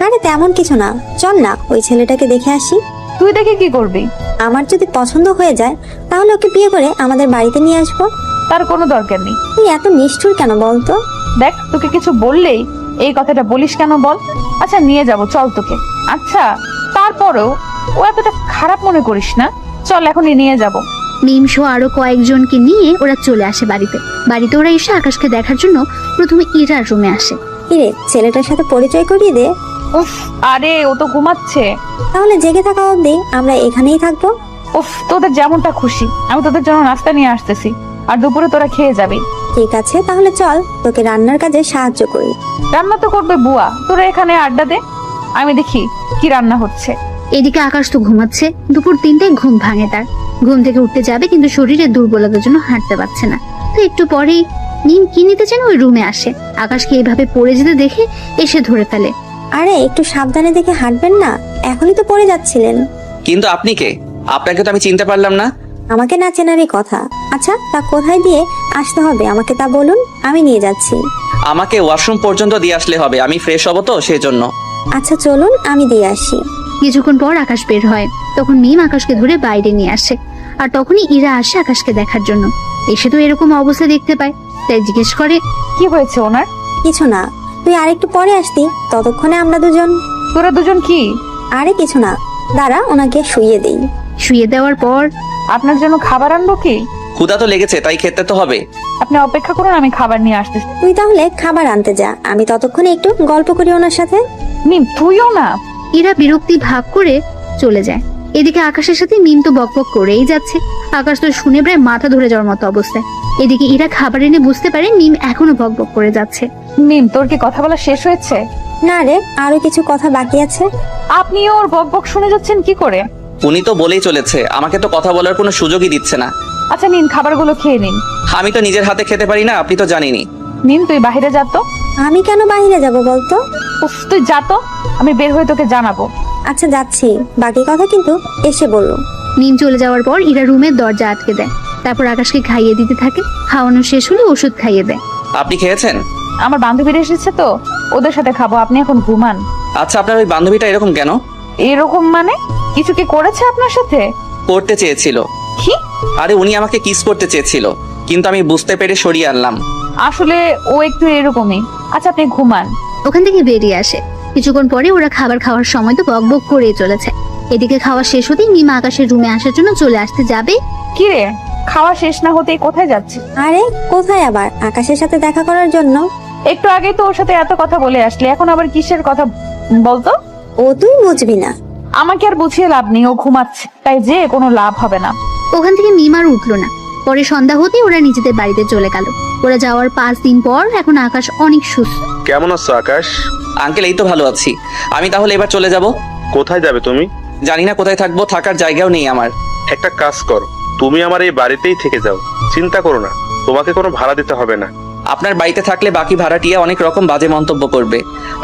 আরে তেমন কিছু না, চল না ওই ছেলেটাকে দেখে আসি। তুই দেখে কি করবি? আমার যদি পছন্দ হয়ে যায় তাহলে ওকে বিয়ে করে আমাদের বাড়িতে নিয়ে আসবো। তার কোনো দরকার নেই। তুই এত নিষ্ঠুর কেন বলতো? দেখ, তোকে কিছু বললেই এই কথাটা বলিস কেন বল? আচ্ছা নিয়ে যাব, চল তোকে। আচ্ছা তারপরেও ও এতটা খারাপ মনে করিস না, চল এখনই নিয়ে যাব। মিম সহ আরো কয়েকজনকে নিয়ে ওরা চলে আসে বাড়িতে ওরা এসে আকাশকে দেখার জন্য প্রথমে ইরার রুমে আসে। কিরে, ছেলেটার সাথে পরিচয় করিয়ে দে। উফ, আরে ও তো ঘুমাচ্ছে। তাহলে জেগে থাকা অবধি আমরা এখানেই থাকবো। উফ, তোদের যেমনটা খুশি, আমি তোদের জন্য নাস্তা নিয়ে আসতেছি, আর দুপুরে তোরা খেয়ে যাবি। ঠিক আছে, তাহলে চল তোকে রান্নার কাজে সাহায্য করি। রান্না তো করবে বুয়া, তোরা এখানে আড্ডা দে, আমি দেখি কি রান্না হচ্ছে। এদিকে আকাশ তো ঘুমাচ্ছে। দুপুর 3টায় ঘুম ভাঙে তার। ঘুম থেকে উঠতে যাবে, কিন্তু শরীরে দুর্বলতার জন্য হাঁটতে পারছে না। তো একটু পরেই মিম কি নিতে যেন ওই রুমে আসে। আকাশকে এইভাবে পড়ে যেতে দেখে এসে ধরে ফেলে। আরে একটু সাবধানে দেখে হাঁটবেন না, এখনই তো পড়ে যাচ্ছিলেন। কিন্তু আপনি কে? আপনাকে তো আমি চিনতে পারলাম না। আমাকে না চেনারই কথা। আচ্ছা, তা কোথায় দিয়ে আসতে হবে আমাকে তা বলুন, আমি নিয়ে যাচ্ছি। আমাকে ওয়াশরুম পর্যন্ত দিয়ে আসলে হবে, আমি ফ্রেশ হব তো সেই জন্য। আচ্ছা চলুন, আমি দিয়ে আসি। কিছুক্ষণ পর আকাশ বের হয়। তখন মিম আকাশকে ধরে বাইরে নিয়ে আসে। আর তখনই ইরা আসে আকাশকে দেখার জন্য। এসে তো এরকম অবস্থা দেখতে পায়, তাই জিজ্ঞেস করে, কি হয়েছে ওনার? কিছু না, তুই আরেকটু পরে আসতি, ততক্ষণে আমরা দুজন। তোরা দুজন কি? আরে কিছু না, দাঁড়া ওনাকে শুইয়ে দেই। শুয়ে দেওয়ার পর, আপনার জন্য খাবার আনবো কি? ক্ষুধা তো লেগেছে, তাই খেতে তো হবে। আপনি অপেক্ষা করুন, আমি খাবার নিয়ে আসতেছি। তুই তাহলে খাবার আনতে যা, আমি ততক্ষণে একটু গল্প করি ওনার সাথে। মিম তুইও না। ইরা বিরক্তি ভাগ করে চলে যায়। এদিকে আকাশের সাথে মিম তো বকবক করেই যাচ্ছে। আকাশ তো শুনে প্রায় মাথা ধরে যাওয়ার মতো অবস্থায়। এদিকে ইরা খাবার এনে বুঝতে পারে মিম এখনো বকবক করে যাচ্ছে। মিম, তোর কি কথা বলা শেষ হয়েছে? না রে, আরো কিছু কথা বাকি আছে। আপনি ওর বকবক শুনে যাচ্ছেন কি করে? উনি তো বলেই চলেছে, আমাকে তো কথা বলার কোনো সুযোগই দিচ্ছে না। আচ্ছা নিন, খাবারগুলো খেয়ে নিন। আমি তো নিজের হাতে খেতে পারি না, আপনি তো জানেনই। মিম তুই বাইরে যা তো। আমি কেন বাইরে যাব বলতো? উফ, তুই যা তো, আমি বের হয়ে তোকে জানাবো। আচ্ছা যাচ্ছি, বাকি কথা কিন্তু এসে বললো। মিম চলে যাওয়ার পর ইরা রুমের দরজা আটকে দেয়। তারপর আকাশকে খাইয়ে দিতে থাকে। খাওয়ানো শেষ হলে ওষুধ খাইয়ে দেয়। আপনি খেয়েছেন? আমার বান্ধবীরা এসেছে তো, ওদের সাথে খাবো, আপনি এখন ঘুমান। আচ্ছা, আপনার ওই বান্ধবীটা এরকম কেন? এরকম মানে? কিছু কি করেছে আপনার সাথে? করতে চেয়েছিল। কি? আরে উনি আমাকে কিস করতে চেয়েছিল, কিন্তু আমি বুঝতে পেরে সরিয়ে আনলাম। আসলে ও একটু এরকমই। আচ্ছা আপনি ঘুমান। ওখান থেকে বেরিয়ে আসে। কিছুক্ষণ পরে ওরা খাবার খাওয়ার সময় তো বকবক করে চলেছে। এদিকে খাওয়া শেষ হতেই মিম আকাশের রুমে আসার জন্য চলে আসতে যাবে। কি রে, খাওয়া শেষ না হতেই কোথায় যাচ্ছে? আরে কোথায় আবার, আকাশের সাথে দেখা করার জন্য। একটু আগে তো ওর সাথে এত কথা বলে আসলে, এখন আবার কিসের কথা বলতো? ও তুই বুঝবি না। আমাকে আর বুঝিয়ে লাভ নেই, ও ঘুমাচ্ছে, তাই যে কোনো লাভ হবে না। ওখান থেকে মিম আর উঠলো না। পরে সন্ধ্যা হতেই ওরা নিজেদের বাড়িতে চলে গেল। ওরা যাওয়ার 5 দিন পর এখন আকাশ অনেক সুস্থ। কেমন আছো আকাশ? আঙ্কেল এই তো ভালো আছি। আমি তাহলে এবার চলে যাব। কোথায় যাবে তুমি? জানি না কোথায় থাকবো, থাকার জায়গাও নেই আমার। একটা কাজ করো, তুমি আমার এই বাড়িতেই থেকে যাও। চিন্তা করো না, তোমাকে কোনো ভাড়া দিতে হবে না। আপনার বাড়িতে থাকলে বাকি ভাড়াটিয়া অনেক রকম বাজে মন্তব্য করবে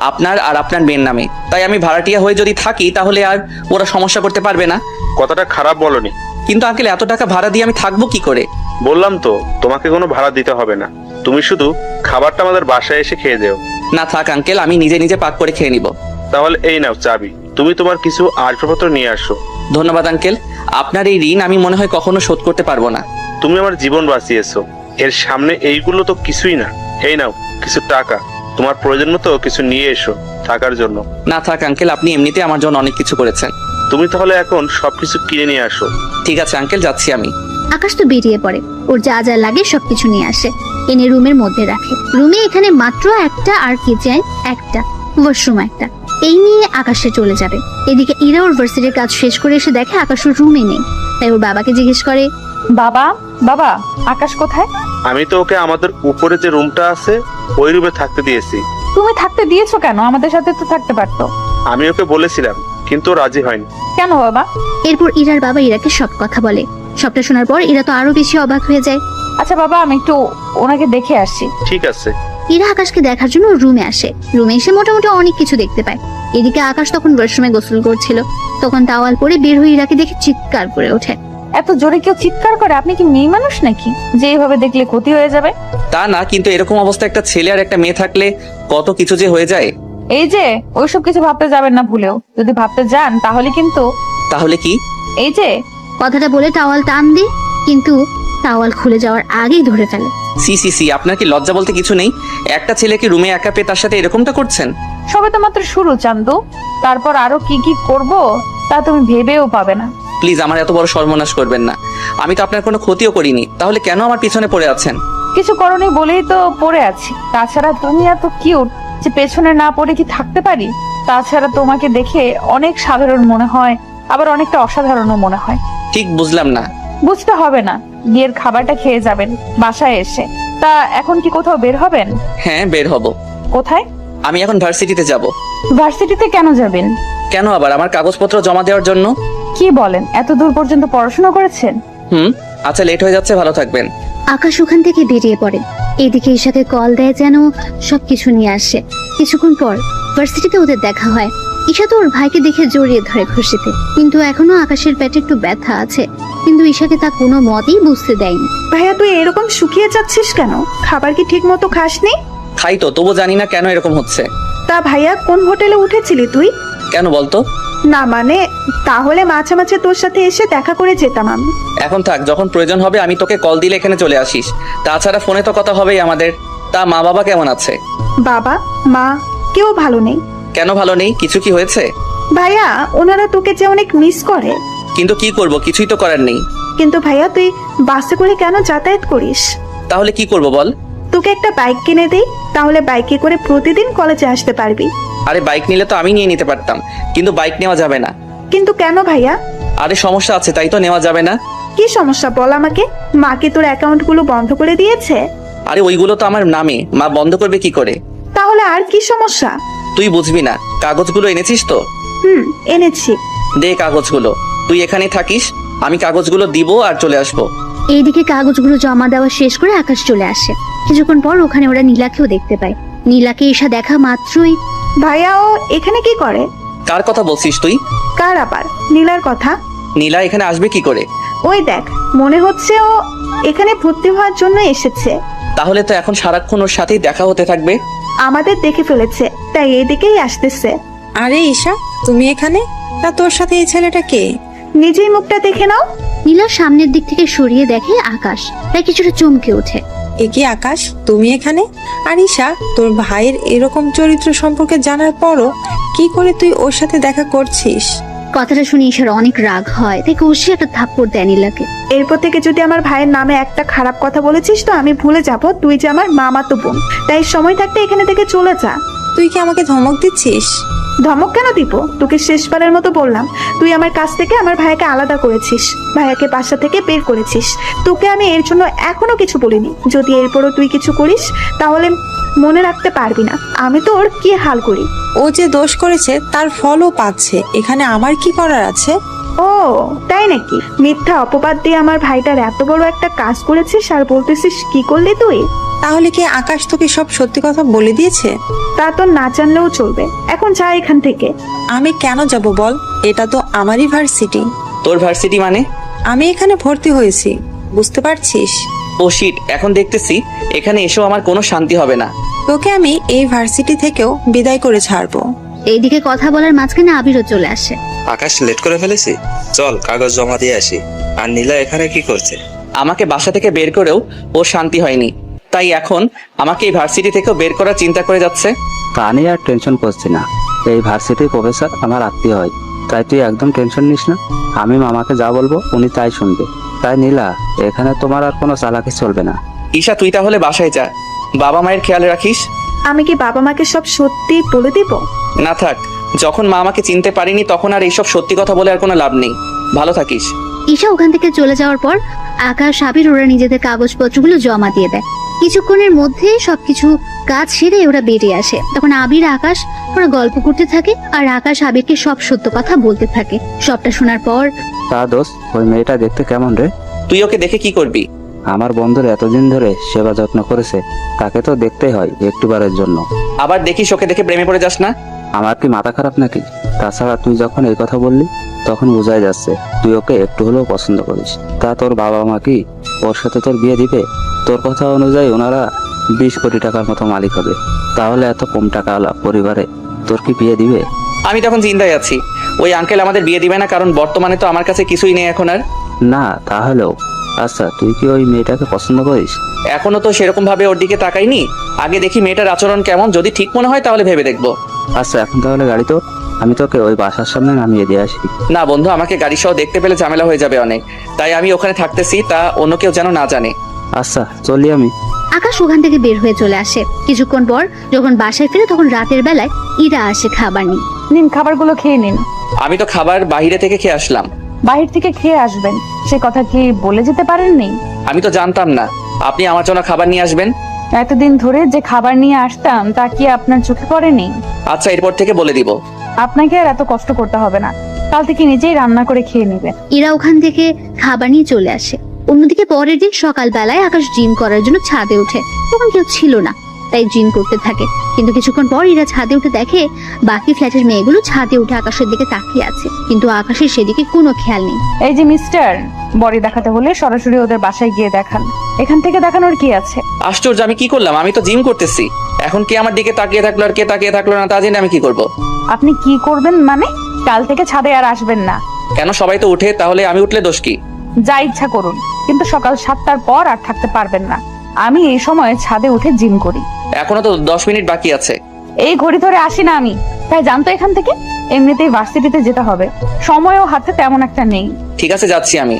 আপনার আর আপনার মেয়ের নামে। তাই আমি ভাড়াটিয়া হয়ে যদি থাকি তাহলে আর ওরা সমস্যা করতে পারবে না। কথাটা খারাপ বলনি, কিন্তু আঙ্কেল এত টাকা ভাড়া দিয়ে আমি থাকবো কি করে? বললাম তো তোমাকে কোনো ভাড়া দিতে হবে না, তুমি শুধু খাবারটা আমাদের বাসায় এসে খেয়ে যেও। না থাক আঙ্কেল, আমি নিজে নিজে পাক করে খেয়ে নিব। তাহলে এই নাও চাবি, তুমি তোমার কিছু আসবাবপত্র নিয়ে আসো। ধন্যবাদ আঙ্কেল, আপনার এই ঋণ আমি মনে হয় কখনো শোধ করতে পারবো না। তুমি আমার জীবন বাঁচিয়েছো, এর সামনে এইগুলো তো কিছুই না। এই নাও কিছু টাকা, তোমার প্রয়োজন মতো কিছু নিয়ে এসো থাকার জন্য। না থাক আঙ্কেল, আপনি এমনিতে আমার জন্য অনেক কিছু করেছেন। তুমি তাহলে এখন সবকিছু কিনে নিয়ে আসো। ঠিক আছে আঙ্কেল, যাচ্ছি আমি। আকাশ তো বেরিয়ে পড়ে, ওর যা যা লাগে সবকিছু নিয়ে আসে, এনে রুমের মধ্যে রাখে। রুমে এখানে মাত্র একটা আর কিচেন একটা, ওয়াশরুম একটা, এই নিয়ে আকাশে চলে যাবে। এদিকে ইরা ওর ভার্সিটির কাজ শেষ করে এসে দেখে আকাশ ওর রুমে নেই। তাই ওর বাবাকে জিজ্ঞেস করে, বাবা বাবা আকাশ কোথায়? আমি তো ওকে আমাদের উপরে যে রুমটা আছে ওই রুমে থাকতে দিয়েছি। তুমি থাকতে দিয়েছো কেন? আমাদের সাথে তো থাকতে পারতো। আমি ওকে বলেছিলাম কিন্তু ও রাজি হয়নি। কেন বাবা? এরপর ইরার বাবা ইরাকে সব কথা বলে। সবটা শোনার পর ইরা তো আরো বেশি অবাক হয়ে যায়। আচ্ছা বাবা, আমি একটু ওনাকে দেখে আসি। ঠিক আছে। ইরা আকাশকে দেখার জন্য রুমে আসে। রুমে এসে মোটামুটি অনেক কিছু দেখতে পায়। এদিকে আকাশ তখন ওয়াশরুমে গোসল করছিল। তখন তাওয়াল পরে বের হয়ে ইরাকে দেখে চিৎকার করে ওঠে। এত জোরে কেউ চিৎকার করে? আপনি কি মেয়ে মানুষ নাকি যে এইভাবে দেখলে ক্ষতি হয়ে যাবে? তা না, কিন্তু এরকম অবস্থা একটা ছেলে আর একটা মেয়ে থাকলে কত কিছু যে হয়ে যায়। এই যে ওইসব কিছু ভাবতে যাবেন না ভুলেও। যদি ভাবতে যান তাহলে কিন্তু। তাহলে কি? এই যে কথাটা বলে টাওয়াল টান দিয়ে, কিন্তু টাওয়াল খুলে যাওয়ার আগেই ধরে ফেলে। সি সি সি, আপনার কি লজ্জা বলতে কিছু নেই? একটা ছেলেকে রুমে একা পেয়ে তার সাথে এরকমটা করছেন? সবে তো মাত্র শুরু চান্দু, তারপর আরো কি কি করব তা তুমি ভেবেও পাবে না। প্লিজ আমার এত বড় সর্বনাশ করবেন না। আমি তো আপনার কোনো ক্ষতিও করিনি, তাহলে কেন আমার পিছনে পড়ে আছেন? কিছু করনি বলেই তো পড়ে আছি। তাছাড়া তুমি এত কিউট যে পেছনে না পড়ে কি থাকতে পারি? তাছাড়া তোমাকে দেখে অনেক সাধারণ মনে হয়, আবার অনেকটা অসাধারণও মনে হয়। ঠিক বুঝলাম না। বুঝতে হবে না, বিয়ের খাবারটা খেয়ে যাবেন বাসায় এসে। তা এখন কি কোথাও বের হবেন? হ্যাঁ, বের হব। কোথায়? আমি এখন ভার্সিটিতে যাব। ভার্সিটিতে কেন যাবেন? কেন আবার? আমার কাগজপত্র জমা দেওয়ার জন্য। কি বলেন? এত দূর পর্যন্ত পড়াশোনা করেছেন? আচ্ছা, লেট হয়ে যাচ্ছে, ভালো থাকবেন। আকাশ ওখান থেকে বেরিয়ে পড়ে। এদিকে ঈশাকে কল দেয় যেন সবকিছু নিয়ে আসে। কিছুক্ষণ পর ভার্সিটিতে ওদের দেখা হয়। ঈশা তো ওর ভাইকে দেখে জড়িয়ে ধরে খুশিতে, কিন্তু এখনো আকাশের পেটে একটু ব্যথা আছে। কিন্তু ঈশাকে তা কোনো মতেই বুঝতে দেয়নি। ভাইয়া তুই এরকম শুকিয়ে যাচ্ছিস কেন? খাবার কি ঠিক মতো খাসনি? খাই তো, তবু জানি না কেন এরকম হচ্ছে। তা ভাইয়া কোন হোটেলে উঠেছিলি তুই? কেন বলতো? না মানে, তাহলে মাঝে মাঝে তোর সাথে এসে দেখা করে যেতাম আমি। এখন থাক, যখন প্রয়োজন হবে আমি তোকে কল দিলে এখানে চলে আসিস। তাছাড়া ফোনে তো কথা হবেই আমাদের। তা মা বাবা কেমন আছে? বাবা মা কেউ ভালো নেই। কেন ভালো নেই? কিছু কি হয়েছে? ভাইয়া ওনারা তোকে যে অনেক মিস করে। কিন্তু কি করব, কিছুই তো করার নেই। কিন্তু ভাইয়া তুই বাসে করে কেন যাতায়াত করিস? তাহলে কি করব বল? তোকে একটা বাইক কিনে দেই, তাহলে বাইকে করে প্রতিদিন কলেজে আসতে পারবি। আরে বাইক নিলে তো আমি নিয়ে নিতে পারতাম, কিন্তু বাইক নেওয়া যাবে না। কিন্তু কেন ভাইয়া? আরে সমস্যা আছে, তাই তো নেওয়া যাবে না। কি সমস্যা বল আমাকে। মা কি তোর অ্যাকাউন্ট গুলো বন্ধ করে দিয়েছে? আরে ওইগুলো তো আমার নামে, মা বন্ধ করবে কি করে? তাহলে আর কি সমস্যা? তুই বুঝবি না। কাগজগুলো এনেছিস তো? এনেছি। দে কাগজগুলো। তুই এখানেই থাকিস, আমি কাগজগুলো দিব আর চলে আসবো। এইদিকে কাগজগুলো জমা দেওয়া শেষ করে আকাশ চলে আসে। কিছুক্ষণ পর ওখানে ওরা নীলাকেও দেখতে পায়। নীলাকে ঈশা দেখা মাত্রই, ভাইয়া ও এখানে কি করে? কার কথা বলছিস তুই? কার আবার? নীলার কথা। নীলা এখানে আসবে কি করে? ওই দেখ, মনে হচ্ছে ও এখানে ভর্তি হওয়ার জন্য এসেছে। তাহলে তো এখন সারাক্ষণ ওর সাথেই দেখা হতে থাকবে। আমাদের দেখে ফেলেছে, তাই এইদিকেই আসতেছে। আরে ঈশা, তুমি এখানে? তা তোর সাথে এই ছেলেটা কে? নিজেই মুখটা দেখে নাও। নীলা সামনের দিক থেকে সরিয়ে দেখে আকাশ, তাই কিছুটা চমকে ওঠে। এ কি আকাশ, তুমি এখানে? আর ঈশা, তোর ভাইয়ের এরকম চরিত্র সম্পর্কে জানার পরও কি করে তুই ওর সাথে দেখা করছিস? কথাটা শুনে ঈশার অনেক রাগ হয়, তাই কষিয়ে একটা থাপ্পড় দেয় নীলাকে। এরপর থেকে যদি আমার ভাইয়ের নামে একটা খারাপ কথা বলেছিস তো আমি ভুলে যাব তুই যে আমার মামাতো বোন। তাই সময় থাকতে এখানে থেকে চলে যা। তুই কি আমাকে ধমক দিচ্ছিস? ধমক কেন দিব? তোকে শেষবারের মতো বললাম, তুই আমার কাছ থেকে আমার ভাইকে আলাদা করেছিস, ভাইয়াকে বাসা থেকে বের করেছিস। তোকে আমি এর জন্য এখনো কিছু বলিনি। যদি এরপরও তুই কিছু করিস তাহলে মনে রাখতে পারবি না আমি তোর কি হাল করি। ও যে দোষ করেছে তার ফলও পাচ্ছে, এখানে আমার কি করার আছে? ও তাই নাকি? মিথ্যা অপবাদ দিয়ে আমার ভাইটার এত বড় একটা কাজ করেছিস আর বলতেছিস কি করলি তুই? তাহলে কি আকাশ তোকে সব সত্যি কথা বলে দিয়েছে? তা তো না জানলেও চলবে, এখন যা এখান থেকে। আমি কেন যাব বল? এটা তো আমারই ভার্সিটি। তোর ভার্সিটি মানে? আমি এখানে ভর্তি হয়েছি, বুঝতে পারছিস? ও শিট, এখন দেখতেছি এখানে এসেও আমার কোনো শান্তি হবে না। তোকে আমি এই ভার্সিটি থেকেও বিদায় করে ছাড়বো। এইদিকে কথা বলার মাঝখানে আবিরও চলে আসে। আকাশ লেট করে ফেলেছি, চল কাগজ জমা দিয়ে আসি। আর নীলা এখানে কি করছে? আমাকে বাসা থেকে বের করেও ওর শান্তি হয়নি, তাই এখন আমাকে এই ভার্সিটি থেকেও বের করার চিন্তা করে যাচ্ছে। তা নিয়ে আর টেনশন করছি না, এই ভার্সিটির প্রফেসর আমার আত্মীয় হয়, তাই তুই একদম টেনশন নিস না। আমি মামাকে যা বলবো উনি তাই শুনবে। তাই নীলা, এখানে তোমার আর কোনো চালাকি চলবে না। ঈশা, তুই তাহলে বাসায় যা, বাবা মায়ের খেয়াল রাখিস। আমি কি বাবা মাকে সব সত্যি বলে দিব? না থাক, যখন মা আমাকে চিনতে পারিনি তখন আর এইসব সত্যি কথা বলে আর কোনো লাভ নেই। ভালো থাকিস। ঈশা ওখান থেকে চলে যাওয়ার পর আকাশ আবির ওরা নিজেদের কাগজপত্রগুলো জমা দিয়ে দেয়। কিছুক্ষণের মধ্যে সবকিছু কাজ সেরে ওরা বেরিয়ে আসে। তখন আবির আকাশ ওরা গল্প করতে থাকে আর আকাশ আবিরকে সব সত্য কথা বলতে থাকে। সবটা শোনার পর, তা দোস্ত, ওই মেয়েটা দেখতে কেমন রে? তুই ওকে দেখে কি করবি? আমার বন্ধুর এতদিন ধরে সেবা যত্ন করেছে, তাকে তো দেখতেই হয় একটিবারের জন্য। আবার দেখিস ওকে দেখে প্রেমে পড়ে যাস না। আমার কি মাথা খারাপ নাকি? তাছাড়া তুই যখন এই কথা বললি তখন বোঝাই যাচ্ছে তুই ওকে একটু হলেও পছন্দ করিস। তা তোর বাবা মা কি ওর সাথে তোর বিয়ে দিবে? তোর কথা অনুযায়ী ওনারা 20 কোটি টাকার মতো মালিক হবে, তাহলে এত কম টাকাওয়ালা পরিবারে তোর কি বিয়ে দিবে? আমি তখন চিন্তায় আছি, ওই আঙ্কেল আমাদের বিয়ে দিবে না, কারণ বর্তমানে তো আমার কাছে কিছুই নেই এখন আর। না তাহলেও আচ্ছা, তুই কি ওই মেয়েটাকে পছন্দ করিস? এখনো তো সেরকম ভাবে ওর দিকে তাকাইনি, আগে দেখি মেয়েটার আচরণ কেমন, যদি ঠিক মনে হয় তাহলে ভেবে দেখবো। আচ্ছা, এখন তাহলে গাড়ি তো আমি তোকে ওই বাসার সামনে নামিয়ে দিয়ে আসি। না বন্ধু, আমাকে গাড়ি সহ দেখতে পেলে ঝামেলা হয়ে যাবে অনেক, তাই আমি ওখানে থাকতেছি, তা অন্য কেউ যেন না জানে। আচ্ছা চলি আমি। আকাশ ওখান থেকে বের হয়ে চলে আসে। কিছুক্ষণ পর যখন বাসায় ফিরে তখন রাতের বেলায় ইরা আসে খাবার নিয়ে। নিন, খাবারগুলো খেয়ে নিন। আমি তো খাবার বাইরে থেকে খেয়ে আসলাম। বাহির থেকে খেয়ে আসবেন সে কথা কি বলে যেতে পারেননি? আমি তো জানতাম না আপনি আমার জন্য খাবার নিয়ে আসবেন। এতদিন ধরে যে খাবার নিয়ে আসতাম তা কি আপনার চোখে পড়েনি? আচ্ছা, এরপর থেকে বলে দিব। আপনাকে আর এত কষ্ট করতে হবে না, কাল থেকে নিজেই রান্না করে খেয়ে নেবেন। ইরা ওখান থেকে খাবার নিয়ে চলে আসে। অন্যদিকে পরের দিন সকালবেলায় আকাশ জিম করার জন্য ছাদে ওঠে। তখন কেউ ছিল না, তাই জিম করতে থাকে। কিন্তু কিছুক্ষণ পর ইরা ছাদে উঠে দেখে বাকি ফ্ল্যাটের মেয়েগুলো ছাদে উঠে আকাশের দিকে তাকিয়ে আছে, কিন্তু আকাশের সেদিকে কোনো খেয়াল নেই। এই যে মিস্টার, বডি দেখাতে হলে সরাসরি ওদের বাসায় গিয়ে দেখান, এখান থেকে দেখানোর কি আছে? আশ্চর্য, আমি কি করলাম? আমি তো জিম করতেছি। এখন কে আমার দিকে তাকিয়ে থাকলো আর কে তাকিয়ে থাকলো না তা জেনে আমি কি করব? আপনি কি করবেন মানে? কাল থেকে ছাদে আর আসবেন না। কেন? সবাই তো উঠে, তাহলে আমি উঠলে দোষ কি? যা ইচ্ছা করুন, কিন্তু সকাল 7টার পর আর থাকতে পারবেন না। আমি এই সময় ছাদে উঠে জিম করি। এখনো তো 10 মিনিট বাকি আছে। এই ঘড়ি ধরে আসি না আমি, তাই জানতো এখান থেকে। এমনিতেই ভার্সিটিতে যেতে হবে, সময়ও হাতে তেমন একটা নেই। ঠিক আছে, যাচ্ছি আমি।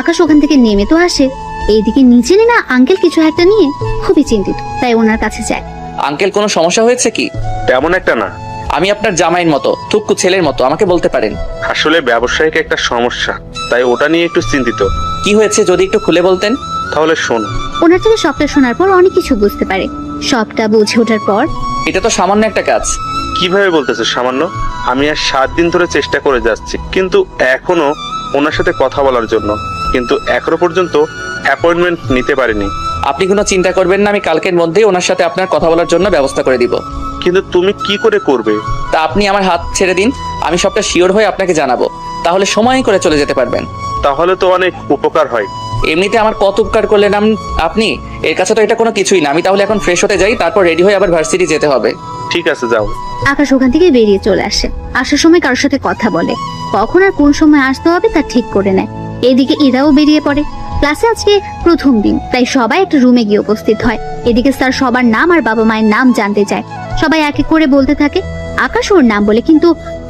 আকাশ ওখান থেকে নেমে তো আসে, এইদিকে নিচে না আঙ্কেল কিছু একটা নিয়ে খুবই চিন্তিত, তাই ওনার কাছে যায়। আঙ্কেল, কোনো সমস্যা হয়েছে কি? তেমন একটা না, আমি আপনার জামাইয়ের মতো, থুকু ছেলের মতো, আমাকে বলতে পারেন। আসলে ব্যবসায়িক একটা সমস্যা, তাই ওটা নিয়ে একটু চিন্তিত। কি হয়েছে যদি একটু খুলে বলতেন? তাহলে শোন। ওনার থেকে সবটা শোনার পর অনেক কিছু বুঝতে পারে। সবটা বুঝে ওঠার পর, এটা তো সামান্য একটা কাজ। কিভাবে বলতেছে সামান্য? আমি আর 7 দিন ধরে চেষ্টা করে যাচ্ছি, কিন্তু এখনো ওনার সাথে কথা বলার জন্য, কিন্তু এখনো পর্যন্ত অ্যাপয়েন্টমেন্ট নিতে পারিনি। আপনি কোনো চিন্তা করবেন না, আমি কালকের মধ্যেই ওনার সাথে আপনার কথা বলার জন্য ব্যবস্থা করে দিব। কিন্তু তুমি কি করে করবে? তা আপনি আমার হাত ছেড়ে দিন, আমি সবটা শিওর হয়ে আপনাকে জানাবো, তাহলে সময় করে চলে যেতে পারবেন। তাহলে তো অনেক উপকার হয়। এমনিতে আমার কত উপকার করলেন আপনি, এর কাছে তো এটা কোনো কিছুই না। আমি তাহলে এখন ফ্রেশ হতে যাই, তারপর রেডি হয়ে আবার ভার্সিটি যেতে হবে। ঠিক আছে, যাও। আকাশ ওখান থেকে বেরিয়ে চলে আসে। আসার সময় কারোর সাথে কথা বলে, কখন আর কোন সময় আসতে হবে তা ঠিক করে নেয়। এদিকে ইরাও বেরিয়ে পড়ে। ক্লাসে আজকে প্রথম দিন, তাই সবাই একটা রুমে গিয়ে উপস্থিত হয়। এদিকে স্যার সবার নাম আর বাবা মায়ের নাম জানতে চায়। সবাই এক এক করে বলতে থাকে। আকাশ ওর নাম বলে, কিন্তু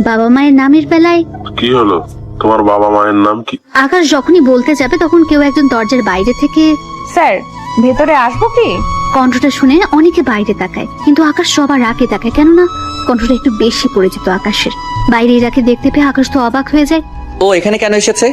বাবা মায়ের নামের বেলায় কি হলো? তোমার বাবা মায়ের নাম কি? আকাশ যখনই বলতে যাবে তখন কেউ একজন দরজার বাইরে থেকে, স্যার ভেতরে আসবো কি? কণ্ঠটা শুনে অনেকে বাইরে তাকায়, কিন্তু আকাশ সবার আগে তাকায়, কেননা কণ্ঠটা একটু বেশি পরিচিত আকাশের। বাইরে ইরাকে দেখতে পেয়ে আকাশ তো অবাক হয়ে যায়। ও এখানে কেন এসেছে?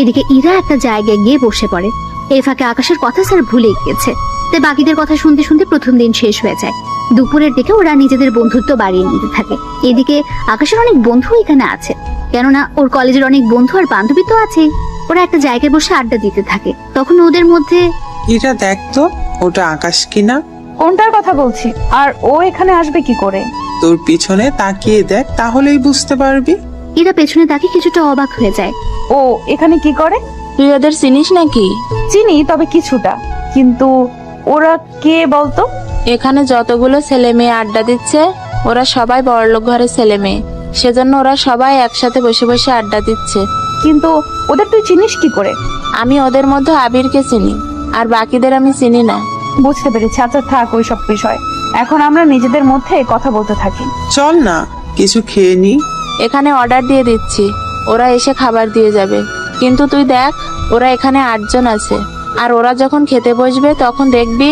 এদিকে ইরা একটা জায়গায় গিয়ে বসে পড়ে। এই ফাঁকে আকাশের কথা স্যার ভুলে গিয়েছে, তাই বাকিদের কথা শুনতে শুনতে প্রথম দিন শেষ হয়ে যায়। দুপুরের দিকে ওরা নিজেদের বন্ধুত্ব বাড়িয়ে নিতে থাকে। এদিকে আকাশের অনেক বন্ধু এখানে আছে, কেননা ওর কলেজের অনেক বন্ধু আর বান্ধবী তো আছে। ওরা একটা জায়গায় বসে আড্ডা দিতে থাকে। তখন ওদের মধ্যে, এটা দেখ তো, ওটা আকাশ কিনা? কোনটার কথা বলছি? আর ও এখানে আসবে কি করে? তোর পিছনে তাকিয়ে দেখ, তাহলেই বুঝতে পারবি। এরা পেছনে তাকে কিছুটা অবাক হয়ে যায়। ও এখানে কি করে? তুই ওদের চিনিস নাকি? চিনি, তবে কিছুটা। কিন্তু ওরা কে বলতো? এখানে যতগুলো ছেলে মেয়ে আড্ডা দিচ্ছে ওরা সবাই বড়লোক ঘরের ছেলে মেয়ে, সেজন্য ওরা সবাই একসাথে বসে বসে আড্ডা দিচ্ছে। কিন্তু ওদের তুই চিনিস কি করে? আমি ওদের মধ্যে আবিরকে চিনি, আর বাকিদের আমি চিনি না। বুঝতে পেরেছি। আচ্ছা থাক ওই সব বিষয়, এখন আমরা নিজেদের মধ্যে কথা বলতে থাকি। চল না কিছু খেয়ে নি। এখানে অর্ডার দিয়ে দিচ্ছি, ওরা এসে খাবার দিয়ে যাবে। কিন্তু তুই দেখ, ওরা এখানে 8 জন আছে, আর ওরা যখন খেতে বসবে তখন দেখবি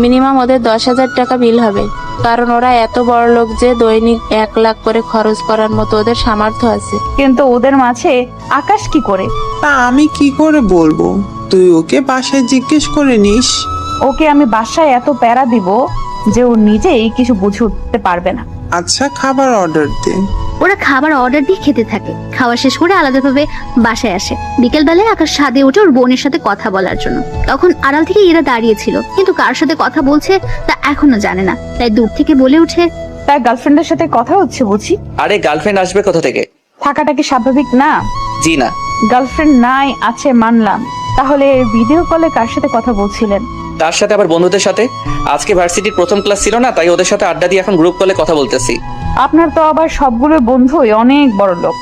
মিনিমাম ওদের 10,000 টাকা বিল হবে। কারণ ওরা এত বড় লোক যে দৈনিক 1 লাখ করে খরচ করার মতো ওদের সামর্থ্য আছে। কিন্তু ওদের মাঝে আকাশ কি করে? তা আমি কি করে বলবো? তুই ওকে বাসায় জিজ্ঞেস করে নিস। ওকে আমি বাসায় এত প্যারা দিব যে ও নিজেই কিছু বুঝে উঠতে পারবে না। আচ্ছা খাবার অর্ডার দে। ওরা খাবার অর্ডার দিয়ে খেতে থাকে। খাওয়া শেষ করে আলাদাভাবে বাসায় আসে। বিকেল বেলায় আকাশ ছাদে উঠে ওর বোনের সাথে কথা বলার জন্য। তখন আড়াল থেকে এরা দাঁড়িয়েছিল, কিন্তু কার সাথে কথা বলছে তা এখনো জানে না। তাই দূর থেকে বলে ওঠে, তার গার্লফ্রেন্ডের সাথে কথা হচ্ছে বুঝি? আরে গার্লফ্রেন্ড আসবে কোথা থেকে? থাকাটা কি স্বাভাবিক না? জি না। গার্লফ্রেন্ড নাই আছে মানলাম, তাহলে ভিডিও কলে কার সাথে কথা বলছিলেন? তার সাথে আবার বন্ধুদের সাথে। আজকে ভার্সিটির প্রথম ক্লাস ছিল না, তাই ওদের সাথে আড্ডা দিয়ে এখন গ্রুপ কলে কথা বলতেছি। আপনার তো আবার সবগুলো বন্ধুই অনেক বড় লোক।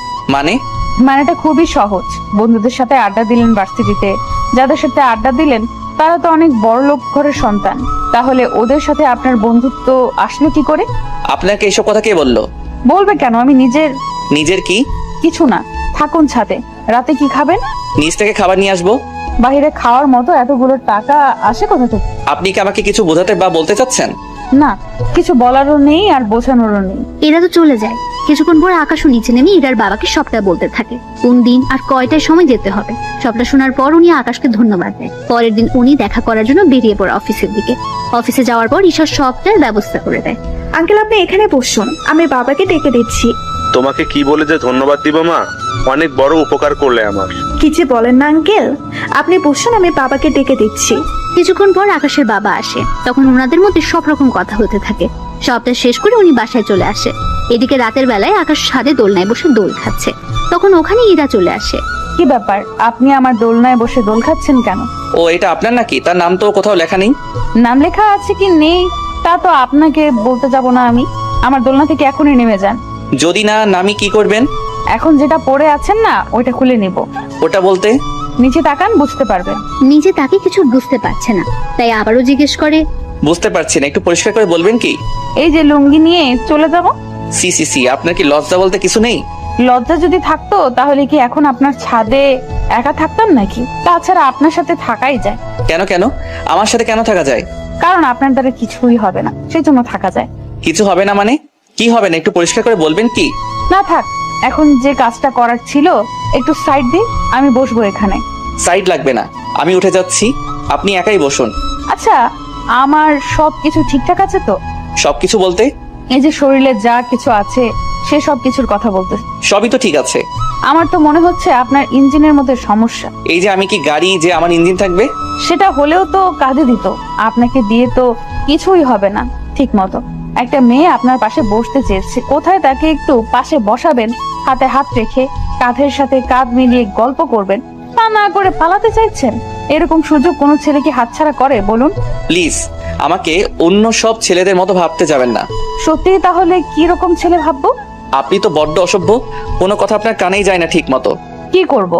মানেটা খুবই সহজ। বন্ধুদের সাথে আড্ডা দিলেন ভার্সিটিতে, যাদের সাথে আড্ডা দিলেন তারা তো অনেক বড় লোক ঘরের সন্তান। তাহলে ওদের সাথে আপনার বন্ধুত্ব আসলো কি করে? আপনাকে এইসব কথা কে বললো? বলবে কেন? আমি নিজের কি? কিছু না, থাকুন ছাদে। রাতে কি খাবেন? নিচ থেকে খাবার নিয়ে আসবো। বাইরে খাওয়ার মতো এতগুলো টাকা আসে কোথা থেকে? আপনি কি আমাকে কিছু বোঝাতে বা বলতে চাচ্ছেন? না, কিছু বলারও নেই আর বোঝানোরও নেই। এরা তো চলে যায়। কিছুক্ষণ পর আকাশও নিচে নেমে ইরার বাবাকে সবটা বলতে থাকে, কোন দিন আর কয়টায় সময় যেতে হবে। সবটা শোনার পর উনি আকাশকে ধন্যবাদ দেয়। পরের দিন উনি দেখা করার জন্য বেরিয়ে পড়ে অফিসের দিকে। অফিসে যাওয়ার পর ঈশা সবটার ব্যবস্থা করে দেয়। আঙ্কেল আপনি এখানে বসুন, আমি বাবাকে ডেকে দিচ্ছি। তোমাকে কি বলে যে ধন্যবাদ দিব মা, অনেক বড় উপকার করলে আমার। কি যে বলেন না আঙ্কেল, আপনি বসুন, আমি বাবাকে ডেকে দিচ্ছি। কিছুক্ষণ পর আকাশের বাবা আসে। তখন ওনাদের মধ্যে সব রকম কথা হতে থাকে। সবটা শেষ করে উনি বাসায় চলে আসে। এদিকে রাতের বেলায় আকাশ ছাদে দোলনায় বসে দোল খাচ্ছে। তখন ওখানে ইরা চলে আসে। কি ব্যাপার, আপনি আমার দোলনায় বসে দোল খাচ্ছেন কেন? ও এটা আপনার নাকি? তার নাম তো কোথাও লেখা নেই। নাম লেখা আছে কি নেই তা তো আপনাকে বলতে যাব না আমি। আমার দোলনা থেকে এখনই নেমে যান। যদি না নামি কি করবেন? এখন যেটা পরে আছেন না ওইটা খুলে নিব। ওটা বলতে? নিচে তাকান, বুঝতে পারবেন। নিজে তাকে কিছু বুঝতে পারছে না, তাই আবারও জিজ্ঞেস করে, বুঝতে পারছি না, একটু পরিষ্কার করে বলবেন কি? এই যে লুঙ্গি নিয়ে চলে যাব। সি আপনার কি লজ্জা বলতে কিছু নেই? লজ্জা যদি থাকতো তাহলে কি এখন আপনার ছাদে একা থাকতাম নাকি? তাছাড়া আপনার সাথে থাকাই যায়। কেন আমার সাথে কেন থাকা যায়? কারণ আপনার দ্বারা কিছুই হবে না, সেই জন্য থাকা যায়। কিছু হবে না মানে? কি হবে না একটু পরিষ্কার করে বলবেন কি? না থাক, এখন যে কাজটা করার ছিল একটু সাইড দিন, আমি বসবো এখানে। সাইড লাগবে না, আমি উঠে যাচ্ছি, আপনি একাই বসুন। আচ্ছা, আমার সবকিছু ঠিকঠাক আছে তো? সবকিছু বলতে? এই যে শরীরে যা কিছু আছে সে সব কিছুর কথা বলতে। সবই তো ঠিক আছে। আমার তো মনে হচ্ছে আপনার ইঞ্জিনের মধ্যে সমস্যা। এই যে আমি কি গাড়ি যে আমার ইঞ্জিন থাকবে? সেটা হলেও তো কাজে দিত। আপনাকে দিয়ে তো কিছুই হবে না ঠিক মতো। একটা মেয়ে আপনার পাশে বসতে চেয়েছে, কোথায় তাকে একটু পাশে বসাবেন, হাতে হাত রেখে কাঁধের সাথে কাঁধ মিলিয়ে গল্প করবেন, তা না করে পালাতে চাইছেন। এরকম সুযোগ কোনো ছেলে কি হাতছাড়া করে বলুন? প্লিজ আমাকে অন্য সব ছেলেদের মতো ভাবতে যাবেন না। সত্যি তাহলে কি রকম ছেলে ভাববো? আপনি তো বড্ড অসভ্য, কোনো কথা আপনার কানেই যায় না ঠিক মতো। কি করব,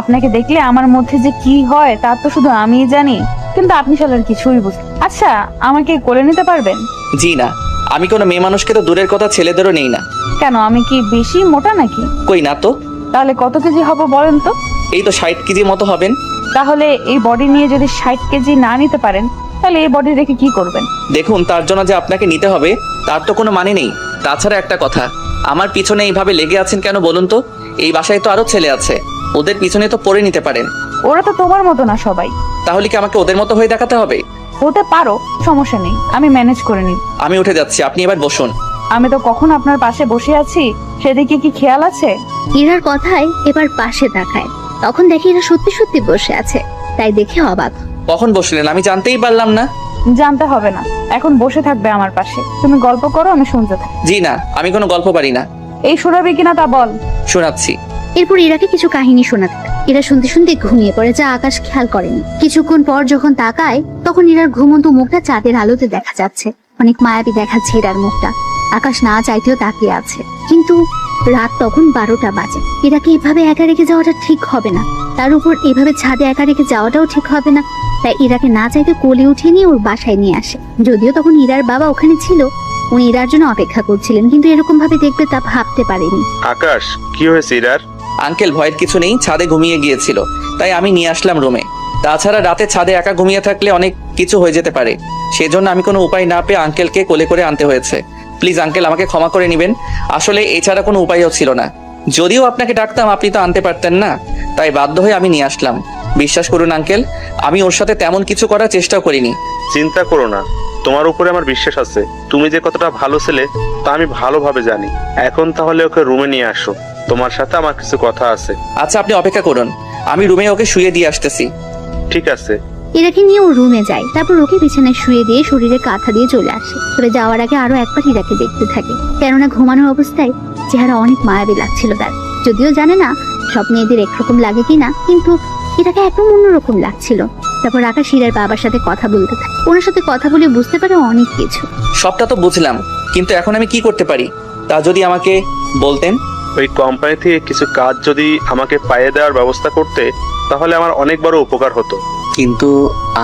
আপনাকে দেখলে আমার মধ্যে যে কি হয় তা তো শুধু আমিই জানি, কিন্তু আপনি শালার কিছুই বুঝলেন। আচ্ছা, আমাকে কোলে নিতে পারবেন? জি না, আমি কোনো মেয়ে মানুষকে তো দূরের কথা ছেলেদেরও নেই না। কেন, আমি কি বেশি মোটা নাকি? কই না তো। তাহলে কত কেজি হব বলেন তো? এই তো 60 কেজির মতো হবেন। তাহলে এই বডি নিয়ে যদি 60 কেজি না নিতে পারেন তাহলে এই বডি রেখে কি করবেন? দেখুন, তার জন্য যে আপনাকে নিতে হবে তার তো কোনো মানে নেই। তাছাড়া একটা কথা, আমার পিছনে এইভাবে লেগে আছেন কেন বলুন তো? এই বাসায় তো আরো ছেলে আছে, ওদের পিছনে তো পড়ে নিতে পারেন। ওরা তো তোমার মতো না সবাই। তাহলে কি আমাকে ওদের মতো হয়ে দেখাতে হবে? হতে পারো, সমস্যা নেই, আমি ম্যানেজ করে নিই। আমি উঠে যাচ্ছি, আপনি এবার বসুন। আমি তো কখন আপনার পাশে বসে আছি, সেদিকে কি খেয়াল আছে? ইরার কথায় এবার পাশে তাকায়। তখন দেখি এরা সত্যি সত্যি বসে আছে, তাই দেখে অবাক। কখন বসলেন আমি জানতেই পারলাম না। জানতে হবে না, এখন বসে থাকবে আমার পাশে। তুমি গল্প করো, আমি শুনতে থাকি। জি না, আমি কোনো গল্প পারি না। এই শোনাবে কিনা তা বল। শোনাচ্ছি। এরপর ইরাকে কিছু কাহিনী শোনাতে থাকে। ইরা শুনতে শুনতে ঘুমিয়ে পড়ে, যা আকাশ খেয়াল করেনি। কিছুক্ষণ পর যখন তাকায় তখন ইরার ঘুমন্ত মুখটা চাঁদের আলোতে দেখা যাচ্ছে। অনেক মায়াবী দেখাচ্ছে ইরার মুখটা। আকাশ না চাইতেও তাকিয়ে আছে, কিন্তু রাত তখন 12টা বাজে। ইরাকে এভাবে একা রেখে যাওয়াটা ঠিক হবে না, তার উপর এভাবে ছাদে একা রেখে যাওয়াটাও ঠিক হবে না। তাই ইরাকে না চাইতে কোলে উঠিয়ে নিয়ে ওর বাসায় নিয়ে আসে। যদিও তখন ইরার বাবা ওখানে ছিল, উনি ইরার জন্য অপেক্ষা করছিলেন, কিন্তু এরকম ভাবে দেখবে তা ভাবতে পারেনি। আকাশ, কি হয়েছে ইরার? আঙ্কেল, ভয়ের কিছু নেই, ছাদে ঘুমিয়ে গিয়েছিল, তাই আমি নিয়ে আসলাম রুমে। তাছাড়া রাতে ছাদে একা ঘুমিয়ে থাকলে অনেক কিছু হয়ে যেতে পারে, সেজন্য আমি কোনো উপায় না পেয়ে আঙ্কেলকে কোলে করে আনতে হয়েছে। প্লিজ আঙ্কেল, আমাকে ক্ষমা করে নেবেন। আসলে এছাড়া কোনো উপায়ও ছিল না। যদিও আপনাকে ডাকতাম, আপনি তো আনতে পারতেন না, তাই বাধ্য হয়ে আমি নিয়ে আসলাম। বিশ্বাস করুন আঙ্কেল, আমি ওর সাথে তেমন কিছু করার চেষ্টাও করিনি। চিন্তা করো না, তোমার উপরে আমার বিশ্বাস আছে। তুমি যে কতটা ভালো ছেলে তা আমি ভালোভাবে জানি। এখন তাহলে ওকে রুমে নিয়ে আসো, তোমার সাথে আমার কিছু কথা আছে। আচ্ছা, আপনি অপেক্ষা করুন, আমি রুমে ওকে শুয়ে দিয়ে আসতেছি। ঠিক আছে। ইরাকে নিয়ে ও রুমে যায়, তারপর ওকে বিছানায় শুয়ে দিয়ে শরীরে কাঁথা দিয়ে চলে আসে। তবে যাওয়ার আগে আরো একবার ইরাকে দেখতে থাকে, কেননা ঘুমানোর অবস্থায় চেহারা অনেক মায়াবী লাগছিল তার। যদিও জানে না সব মেয়েদের একরকম লাগে কিনা, কিন্তু ইরাকে একদম অন্যরকম লাগছিল। তারপর আকাশ ইরার বাবার সাথে কথা বলতে থাকে। ওনার সাথে কথা বলে বুঝতে পারে অনেক কিছু। সবটা তো বুঝলাম, কিন্তু এখন আমি কি করতে পারি তা যদি আমাকে বলতেন। ওই কোম্পানি থেকে কিছু কাজ যদি আমাকে পাইয়ে দেওয়ার ব্যবস্থা করতে, তাহলে আমার অনেক বড় উপকার হতো। কিন্তু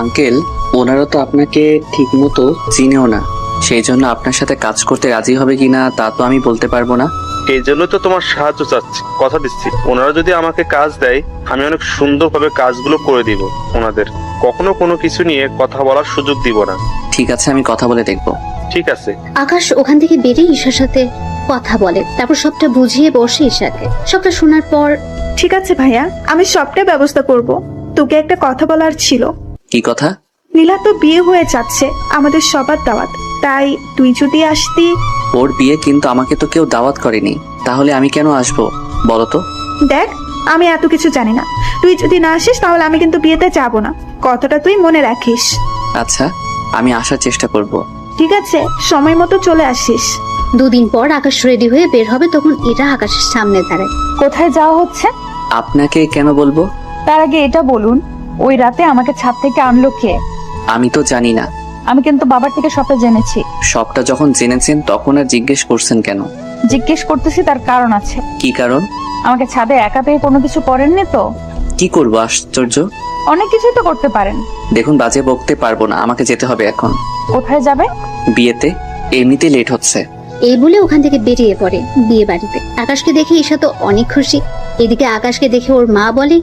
আঙ্কেল, ওনারা তো আপনাকে ঠিক মতো চিনেও না, সেই জন্য আপনার সাথে কাজ করতে রাজি হবে কিনা তা তো আমি বলতে পারবো না। এই জন্য তো তোমার সাহায্য চাচ্ছি, কথা দিচ্ছি। ওনারা যদি আমাকে কাজ দেয়, আমি অনেক সুন্দরভাবে কাজগুলো করে দিব। ওনাদের কখনো কোনো কিছু নিয়ে কথা বলার সুযোগ দিব না। ঠিক আছে, আমি কথা বলে দেখবো। ঠিক আছে। আকাশ ওখান থেকে বেরিয়ে ঈশার সাথে কথা বলে, তারপর সবটা বুঝিয়ে বসে ঈশাকে। সবটা শোনার পর, ঠিক আছে ভাইয়া, আমি সবটাই ব্যবস্থা করব। তোকে একটা কথা বলার ছিল। কি কথা? নীলা তো বিয়ে হয়ে যাচ্ছে, আমাদের সবার দাওয়াত, তাই তুই যদি আসতি। ওর বিয়ে, কিন্তু আমাকে তো কেউ দাওয়াত করেনি, তাহলে আমি কেন আসবো বলো তো? দেখ, আমি এত কিছু জানি না, তুই যদি না আসিস তাহলে আমি কিন্তু বিয়েতে যাব না, কথাটা তুই মনে রাখিস। আচ্ছা, আমি আসার চেষ্টা করব। ঠিক আছে, সময় মতো চলে আসিস। 2 দিন পর আকাশ রেডি হয়ে বের হবে, তখন এটা আকাশের সামনে দাঁড়ায়। কোথায় যাওয়া হচ্ছে? আপনাকে কেন বলবো? তার আগে এটা বলুন, ওই রাতে আমাকে ছাদ থেকে আনলো কে? আমি তো জানি না। আমি কিন্তু বাবার থেকে সবটা জেনেছি। সবটা যখন জেনেছেন তখন আর জিজ্ঞেস করছেন কেন? জিজ্ঞেস করতেছি, তার কারণ আছে। কি কারণ? আমাকে ছাদে একা পেয়ে কোনো কিছু করেননি তো? কি করবো, আশ্চর্য। অনেক কিছুই তো করতে পারেন। দেখুন, বাজে বকতে পারবো না, আমাকে যেতে হবে এখন। কোথায় যাবে? বিয়েতে, এমনিতে লেট হচ্ছে। এই বলে ওখান থেকে বেরিয়ে পড়ে বিয়ে বাড়িতে। আকাশকে দেখে ঈশা তো অনেক খুশি। এদিকে আকাশকে দেখে ওর মা বলে,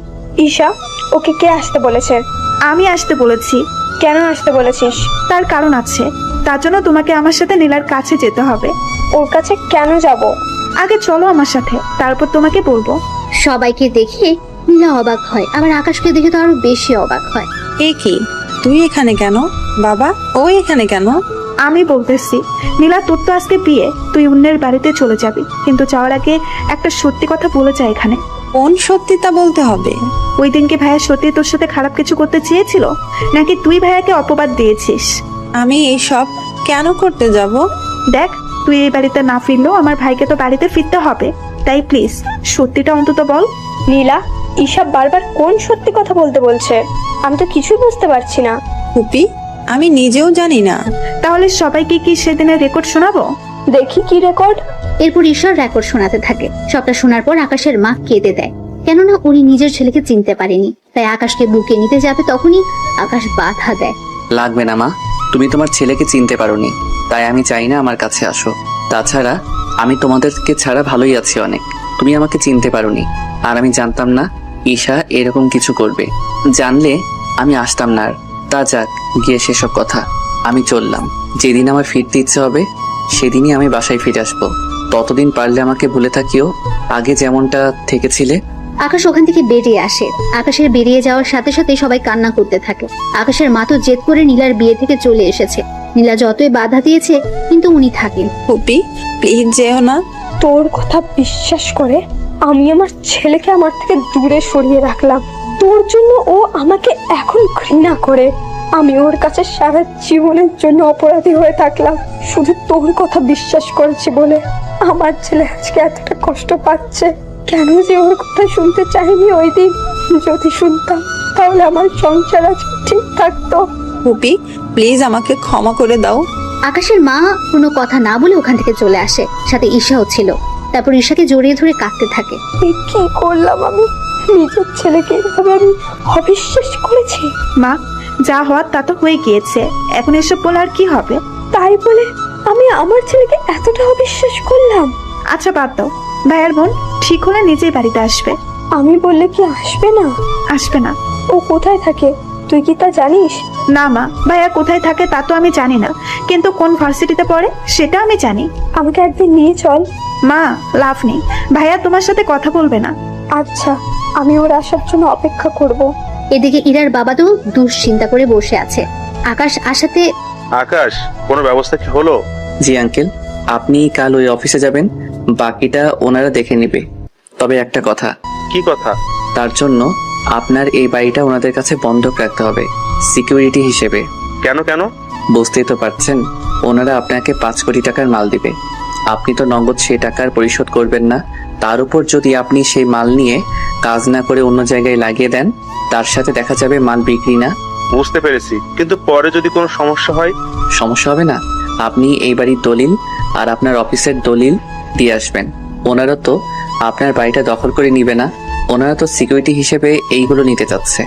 ঈশা, ওকে কে আসতে বলেছে? আমি আসতে বলেছি। কেন আসতে বলেছিস? তার কারণ আছে, তার জন্য তোমাকে আমার সাথে নীলার কাছে যেতে হবে। ওর কাছে কেন যাব? আগে চলো আমার সাথে, তারপর তোমাকে বলবো। সবাইকে দেখে নীলা অবাক হয়, আবার আকাশকে দেখে তো আরো বেশি অবাক হয়। এ কি, তুই এখানে কেন? বাবা, ও এখানে কেন? আমি বলতেছি, নীলা, তোর তো আজকে বিয়ে, তুই অন্যের বাড়িতে চলে যাবি, কিন্তু যাওয়ার আগে একটা সত্যি কথা বলে যা এখানে। কোন সত্যিটা বলতে হবে? ওই দিনকে ভাইয়া সত্যি তোর সাথে খারাপ কিছু করতে চেয়েছিল, নাকি তুই ভাইয়াকে অপবাদ দিয়েছিস? আমি এইসব কেন করতে যাব? দেখ, তুই এই বাড়িতে না ফিরলেও আমার ভাইকে তো বাড়িতে ফিরতে হবে, তাই প্লিজ সত্যিটা অন্তত বল। নীলা, ঈশা বারবার কোন সত্যি কথা বলতে বলছে? আমি তো কিছুই বুঝতে পারছি না। ফুপি, আমি নিজেও জানি না। তাহলে সবাইকে কি সেদিনের রেকর্ড শোনাবো? দেখি কি রেকর্ড। এরপর ঈশ্বর রেকর্ড শোনাতে থাকে। সবটা শোনার পর আকাশের মা কেঁদে দেয়, কেননা উনি নিজের ছেলেকে চিনতে পারেনি। তাই আকাশকে বুকে নিতে যাবে, তখনই আকাশ বাধা দেয়। লাগবে না মা, তুমি তোমার ছেলেকে চিনতে পারোনি, তাই আমি চাই না আমার কাছে আসো। তাছাড়া আমি তোমাদেরকে ছাড়া ভালোই আছি অনেক। তুমি আমাকে চিনতে পারোনি, আর আমি জানতাম না ঈশা এরকম কিছু করবে। জানলে আমি আসতাম না। আর তা যাক, গিয়ে সেসব কথা। আমি চললাম। যেদিন আমার ফিরতে ইচ্ছে হবে সেদিনই আমি বাসায় ফিরে আসবো। ততদিন পারলে আমাকে ভুলে থাকিও, আগে যেমনটা থেকেছিলে। আকাশ ওখান থেকে বেরিয়ে আসে। আকাশের বেরিয়ে যাওয়ার সাথে সাথে সবাই কান্না করতে থাকে। আকাশের মা তো জেদ করে নীলার বিয়ে থেকে চলে এসেছে। নীলা যতই বাধা দিয়েছে, কিন্তু উনি থাকেন। ফুপি, প্লিজ যেও না। তোর কথা বিশ্বাস করে আমি আমার ছেলেকে আমার থেকে দূরে সরিয়ে রাখলাম। তোর জন্য ও আমাকে এখন ঘৃণা করে। আমি ওর কাছে সারা জীবনের জন্য অপরাধী হয়ে থাকলাম শুধু তোর কথা বিশ্বাস করেছি বলে। আমার ছেলে আজকে এতটা কষ্ট পাচ্ছে, কেন যে ওর কথা শুনতে চাইনি ওই দিন। যদি শুনতাম তাহলে আমার সংসার আজ ঠিক থাকতো। পুপি, প্লিজ আমাকে ক্ষমা করে দাও। আকাশের মা কোনো কথা না বলে ওখান থেকে চলে আসে, সাথে ঈশাও ছিল। তারপর ঈশাকে জড়িয়ে ধরে কাঁদতে থাকে। এ কি করলাম আমি? নিজের ছেলেকে এভাবে আমি অবিশ্বাস করেছি। মা, যা হওয়ার তা তো হয়ে গিয়েছে, এখন এসব বলে আর কি হবে? তাই বলে আমি আমার ছেলেকে এতটা অবিশ্বাস করলাম? আচ্ছা বাদ দাও, ভাইয়ার বোন ঠিক হলে নিজেই বাড়িতে আসবে। আমি বললে কি আসবে না? আসবে না। ও কোথায় থাকে তুই কি তা জানিস? না মা, ভাইয়া কোথায় থাকে তা তো আমি জানি না, কিন্তু কোন ভার্সিটিতে পড়ে সেটা আমি জানি। আমাকে একদিন নিয়ে চল। মা, লাভ নেই, ভাইয়া তোমার সাথে কথা বলবে না। আচ্ছা, আমি ওর আসার জন্য অপেক্ষা করব। এদিকে ইরার বাবা তো দুশ্চিন্তা করে বসে আছে। আকাশ আসাতে আকাশ, কোনো ব্যবস্থা কি হলো? জি আঙ্কেল, আপনি কাল ওই অফিসে যাবেন, বাকিটা ওনারা দেখে নেবে। তবে একটা কথা। কি কথা? তার জন্য আপনার এই বাড়িটা ওনাদের কাছে বন্ধক রাখতে হবে, সিকিউরিটি হিসেবে। কেন কেন? বুঝতেই তো পারছেন, ওনারা আপনাকে 5 কোটি টাকার মাল দিবে। আপনি তো নগদ সেই টাকার পরিশোধ করবেন না, তার উপর যদি আপনি সেই মাল নিয়ে কাজ না করে অন্য জায়গায় লাগিয়ে দেন, তার সাথে দেখা যাবে মাল বিক্রি না। বুঝতে পেরেছি, কিন্তু পরে যদি কোনো সমস্যা হয়? সমস্যা হবে না, আপনি এই বাড়ির দলিল আর আপনার অফিসের দলিল দিয়ে আসবেন। ওনারা তো আপনার বাড়িটা দখল করে নিবে না, ওনারা তো সিকিউরিটি হিসেবে এইগুলো নিতে চাচ্ছে।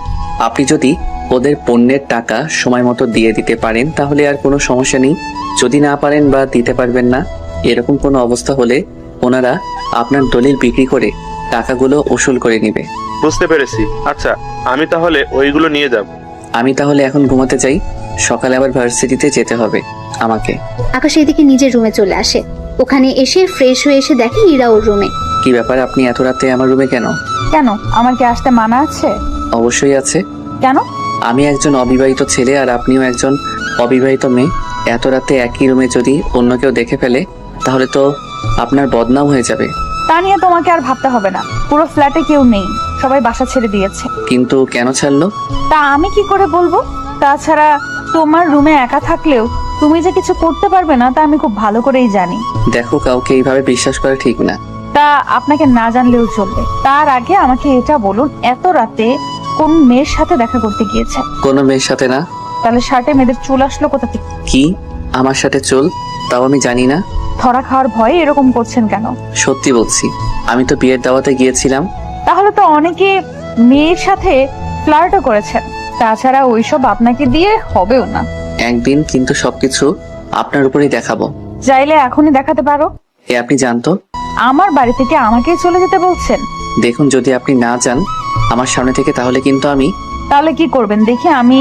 আপনি যদি ওদের পণ্যের টাকা সময় মতো দিয়ে দিতে পারেন তাহলে আর কোনো সমস্যা নেই। যদি না পারেন বা দিতে পারবেন না, এরকম কোনো অবস্থা হলে ওনারা আপনার দলিল বিক্রি করে টাকাগুলো উসুল করে নিবে। বুঝতে পেরেছি। আচ্ছা, আমি তাহলে ওইগুলো নিয়ে যাব। আমি তাহলে এখন ঘুমাতে যাই, সকালে আবার ভার্সিটিতে যেতে হবে আমাকে। আকাশ এদিকে নিজের রুমে চলে আসে। ওখানে এসে ফ্রেশ হয়ে এসে দেখে ইরা ওর রুমে। কি ব্যাপার, আপনি এত রাতে আমার রুমে কেন? কেন, আমার কি আসতে মানা আছে? অবশ্যই আছে। কেন? আমি একজন অবিবাহিত ছেলে আর আপনিও একজন অবিবাহিত মেয়ে। এত রাতে একই রুমে যদি অন্য কেউ দেখে ফেলে তাহলে তো আপনার বদনাম হয়ে যাবে। তা নিয়ে তোমাকে আর ভাবতে হবে না, পুরো ফ্ল্যাটে কেউ নেই, সবাই বাসা ছেড়ে দিয়েছে। কিন্তু কেন ছাড়লো? তা আমি কি করে বলবো? তাছাড়া তোমার রুমে একা থাকলেও তুমি যে কিছু করতে পারবে না তা আমি খুব ভালো করেই জানি। দেখো, কাউকে এইভাবে বিশ্বাস করা ঠিক না। তা আপনাকে না জানলেও চলবে। তার আগে আমাকে এটা বলুন, এত রাতে কোন মেয়ের সাথে দেখা করতে গিয়েছে? কোনো মেয়ের সাথে না। তাহলে শার্টে মেয়েদের চুল আসলো কোথা থেকে? কি আমার সাথে চুল? তাও আমি জানি না। ধরা খাওয়ার ভয়ে এরকম করছেন কেন? সত্যি বলছি, আমি তো বিয়ের দাওয়াতে গিয়েছিলাম। তাহলে তো অনেকে মেয়ের সাথে ফ্লার্টও করেছেন। তাছাড়া ওইসব আপনাকে দিয়ে হবেও না। একদিন কিন্তু সবকিছু আপনার উপরেই দেখাবো। চাইলে এখনই দেখাতে পারো। এ আপনি জানতো? আমার বাড়ি থেকে আমাকেই চলে যেতে বলছেন? দেখুন, যদি আপনি না যান আমার সামনে থেকে তাহলে কিন্তু আমি। তাহলে কি করবেন দেখি আমি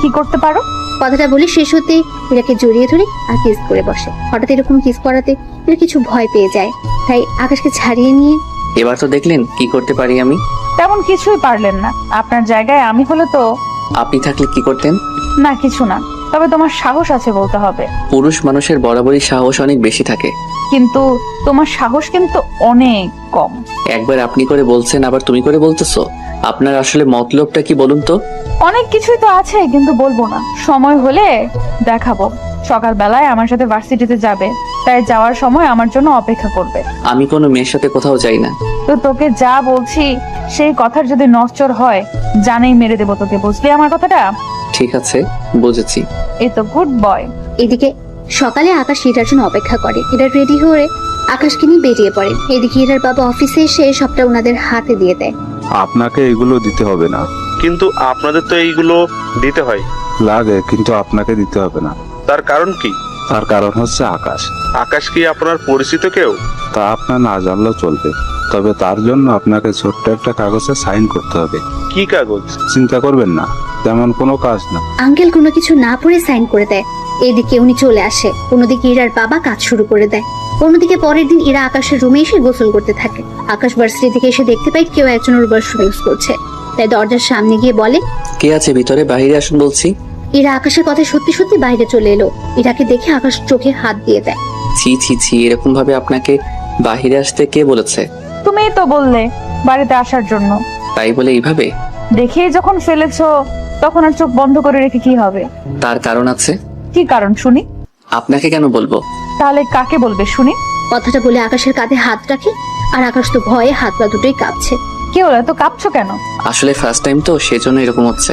কি করতে পারো। কথাটা বলে শেষ হতে ইরাকে জড়িয়ে ধরে আর কিস করে বসে। হঠাৎ এরকম কিস করাতে ইরা কিছু ভয় পেয়ে যায়, তাই আকাশকে ছাড়িয়ে নিয়ে। এবার তো দেখলেন কি করতে পারি আমি। তেমন কিছুই পারলেন না। আপনার জায়গায় আমি হলে তো। আপনি থাকলে কি করতেন? না, কিছু না। তবে তোমার সাহস আছে বলতে হবে। পুরুষ মানুষের বরাবরই সাহস অনেক বেশি থাকে, কিন্তু তোমার সাহস কিন্তু অনেক কম। একবার আপনি করে বলছেন আবার তুমি করে বলতেছো। আপনার আসলে মতলবটা কি বলুন তো? অনেক কিছুই তো আছে, কিন্তু বলবো না, সময় হলে দেখাবো। সকালবেলায় আমার সাথে ভার্সিটিতে যাবে, তাই যাওয়ার সময় আমার জন্য অপেক্ষা করবে। আমি কোনো মেয়ের সাথে কোথাও যাই না। তো তোকে যা বলছি সেই কথার যদি নড়চড় হয় জানেই মেরে দেবো তোকে, বুঝলি আমার কথাটা? ঠিক আছে, বুঝেছি। এই তো গুড বয়। এদিকে সকালে আকাশ ইরার জন্য অপেক্ষা করে। ইরা রেডি হয়ে আকাশকে নিয়ে বেরিয়ে পড়ে। এদিকে ইরার বাবা অফিসে এসে সবটা ওনাদের হাতে দিয়ে দেয়। আপনাকে এগুলো দিতে হবে না। কিন্তু আপনাদের তো এইগুলো দিতে হয়। লাগে, কিন্তু আপনাকে দিতে হবে না। তার কারণ কি? তার কারণ হচ্ছে আকাশ। আকাশ কি আপনার পরিচিত কেউ? তা আপনার না জানলেও চলবে, তবে তার জন্য আপনাকে ছোট্ট একটা কাগজে সাইন করতে হবে। কি কাগজ? চিন্তা করবেন না, তেমন কোনো কাজ না। আঙ্কেল কোনো কিছু না পড়ে সাইন করে দেয়। এদিকে উনি চলে আসে। অন্যদিকে ইরার বাবা কাজ শুরু করে দেয়। অন্যদিকে পরের দিন ইরা আকাশের রুমে এসে গোসল করতে থাকে। আকাশ ভার্সিটি থেকে এসে দেখতে পায় কেউ একজন ওর ওয়াশরুম ইউজ করছে, তাই দরজার সামনে গিয়ে বলে, কে আছে ভিতরে? বাইরে আসুন বলছি। ইরা আকাশের কথা সত্যি সত্যি বাইরে চলে এলো। ইরাকে দেখে আকাশ চোখে হাত দিয়ে দেয়। ছি ছি ছি, এরকম ভাবে আপনাকে বাহিরে আসতে কে বলেছে? তুমিই তো বললে বাড়িতে আসার জন্য। তাই বলে এইভাবে? দেখেই যখন ফেলেছো তখন আর চোখ বন্ধ করে রেখে কি হবে? তার কারণ আছে। কি কারণ শুনি? আপনাকে কেন বলবো? তাহলে কাকে বলবে শুনি? কথাটা বলে আকাশের কাঁধে হাত রাখে, আর আকাশ তো ভয়ে হাত পা দুটোই কাঁপছে। কি হলো, এত কাঁপছো কেন? আসলে ফার্স্ট টাইম তো, সেজন্য এরকম হচ্ছে।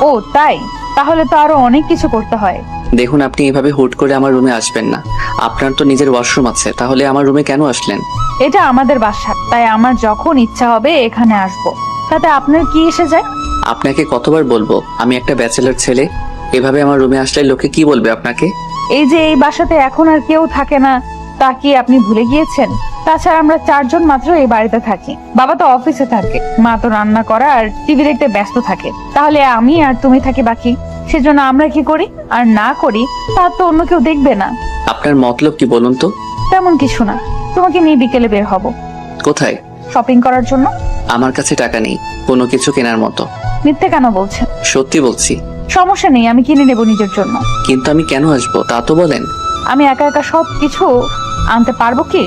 ও তাই? তাহলে তো আরো অনেক কিছু করতে হয়। দেখুন, আপনি এভাবে হুট করে আমার রুমে আসবেন না। আপনার তো নিজের ওয়াশরুম আছে, তাহলে আমার রুমে কেন আসলেন? এটা আমাদের বাসা, তাই আমার যখন ইচ্ছা হবে এখানে আসবো। তাতে আপনার কি এসে যায়? আপনাকে কতবার বলবো আমি একটা ব্যাচেলার ছেলে? এভাবে আমার রুমে আসলে লোকে কি বলবে আপনাকে? এই যে এই বাসাতে এখন আর কেউ থাকে না, তা কি আপনি ভুলে গিয়েছেন? তাছাড়া আমরা 4 জন মাত্র এই বাড়িতে থাকি। বাবা তো অফিসে থাকে, মা তো রান্না করা আর টিভি দেখতে ব্যস্ত থাকে। তাহলে আমি আর তুমি থাকি বাকি। সেজন্য আমরা কি করি আর না করি তা তো অন্য কেউ দেখবে না। আপনার মতলব কি বলুন তো? তেমন কিছু না, তোমাকে নিয়ে বিকেলে বের হব। কোথায়? শপিং করার জন্য। আমার কাছে টাকা নেই কোনো কিছু কেনার মতো। মিথ্যে কেন বলছেন? সত্যি বলছি। সমস্যা নেই, আমি কিনে নেব নিজের জন্য। কিন্তু আমি কেন আসবো তা তো বলেন। আমি একা একা সব কিছু আনতে পারবো কি?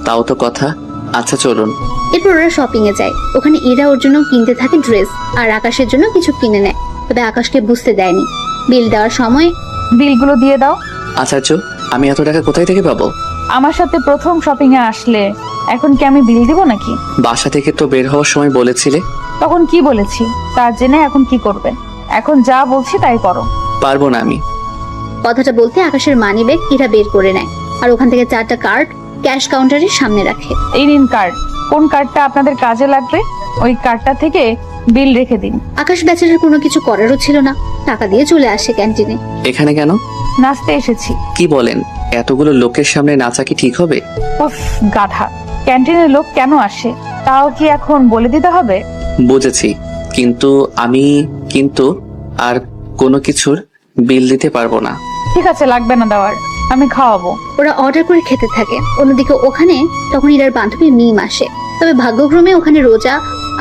তাও তো কথা। আচ্ছা চলুন। এরপর ওরা শপিং এ যায়। ওখানে এরা ওর জন্য কিনতে থাকে ড্রেস, আর আকাশের জন্য কিছু কিনে নেয়। তবে আকাশকে বুঝতে দেয়নি। বিল দেওয়ার সময় বিলগুলো দিয়ে দাও। আচার্য, আমি এত টাকা কোথায় থেকে পাবো? আমার সাথে প্রথম শপিং এ আসলে এখন কি আমি বিল দিব নাকি? বাসা থেকে তো বের হওয়ার সময় বলেছিলে। তখন কি বলেছি তার জেনে এখন কি করবেন? এখন যা বলছি তাই করো। পারবো না আমি। কথাটা বলতে আকাশের মানি ব্যাগ এরা বের করে নেয়, আর ওখান থেকে 4টা কার্ড ক্যাশ কাউন্টারের সামনে রাখে। এই নিন কার্ড। কোন কার্ডটা আপনাদের কাজে লাগবে ওই কার্ডটা থেকে বিল রেখে দিন। আকাশ বেচারার কোনো কিছু করারও ছিল না, টাকা দিয়ে চলে আসে ক্যান্টিনে। এখানে কেন? নাচতে এসেছি। কি বলেন? এতগুলো লোকের সামনে নাচা কি ঠিক হবে? উফ গাধা, ক্যান্টিনের লোক কেন আসে তাও কি এখন বলে দিতে হবে? বুঝেছি, কিন্তু আমি আর কোনো কিছুর বিল দিতে পারবো না। ঠিক আছে, লাগবে না দেওয়ার, আমি খাওয়াবো। ওরা অর্ডার করে খেতে থাকে। অন্যদিকে ওখানে তখন ইরার বান্ধবী মিম আসে। তবে ভাগ্যক্রমে ওখানে রোজা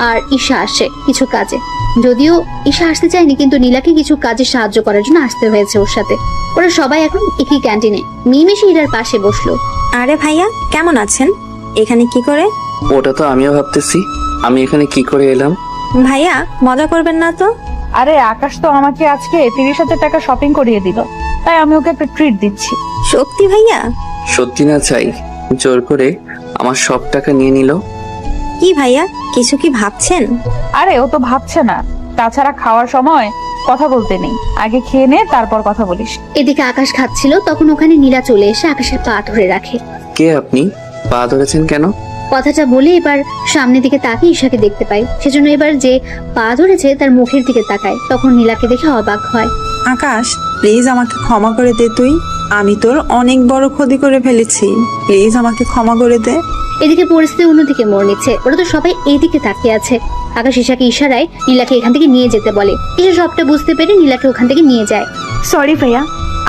আর ঈশা আসে কিছু কাজে। যদিও ঈশা আসতে চায়নি, কিন্তু নীলাকে কিছু কাজে সাহায্য করার জন্য আসতে হয়েছে ওর সাথে। ওরা সবাই এখন একই ক্যান্টিনে। মিম এসে ইরার পাশে বসলো। আরে ভাইয়া, কেমন আছেন? এখানে কি করে? ওটা তো আমিও ভাবতেছি, আমি এখানে কি করে এলাম। ভাইয়া, মজা করবেন না তো? আরে আকাশ তো আমাকে আজকে 30,000 টাকা শপিং করিয়ে দিল, তাই আমি ওকে একটা ট্রিট দিচ্ছি। সত্যি ভাইয়া? সত্যি না চাই, জোর করে আমার সব টাকা নিয়ে নিল। কি ভাইয়া, কিছু কি ভাবছেন? আরে ও তো ভাবছে না, তাছাড়া খাওয়ার সময় কথা বলতে নেই, আগে খেয়ে নে তারপর কথা বলিস। এদিকে আকাশ খাচ্ছিল, তখন ওখানে নীলা চলে এসে আকাশের পা ধরে রাখে। কে আপনি? পা ধরেছেন কেন? কথাটা বলে এবার সামনের দিকে তাকিয়ে ঈশাকে দেখতে পাই। সেজন্য এবার যে পা ধরেছে তার মুখের দিকে তাকায়। তখন নীলাকে দেখে অবাক হয়। আকাশ, প্লিজ আমাকে ক্ষমা করে দে তুই। আমি তোর অনেক বড় ক্ষতি করে ফেলেছি, প্লিজ আমাকে ক্ষমা করে দে। এদিকে পরিস্থিতি অন্যদিকে মোড় নিচ্ছে। ওরা তো সবাই এইদিকে তাকিয়ে আছে। আকাশ ঈশাকে ইশারায় নীলাকে এখান থেকে নিয়ে যেতে বলে। ঈশা সবটা বুঝতে পেরে নীলাকে ওখান থেকে নিয়ে যায়। সরি ভাইয়া,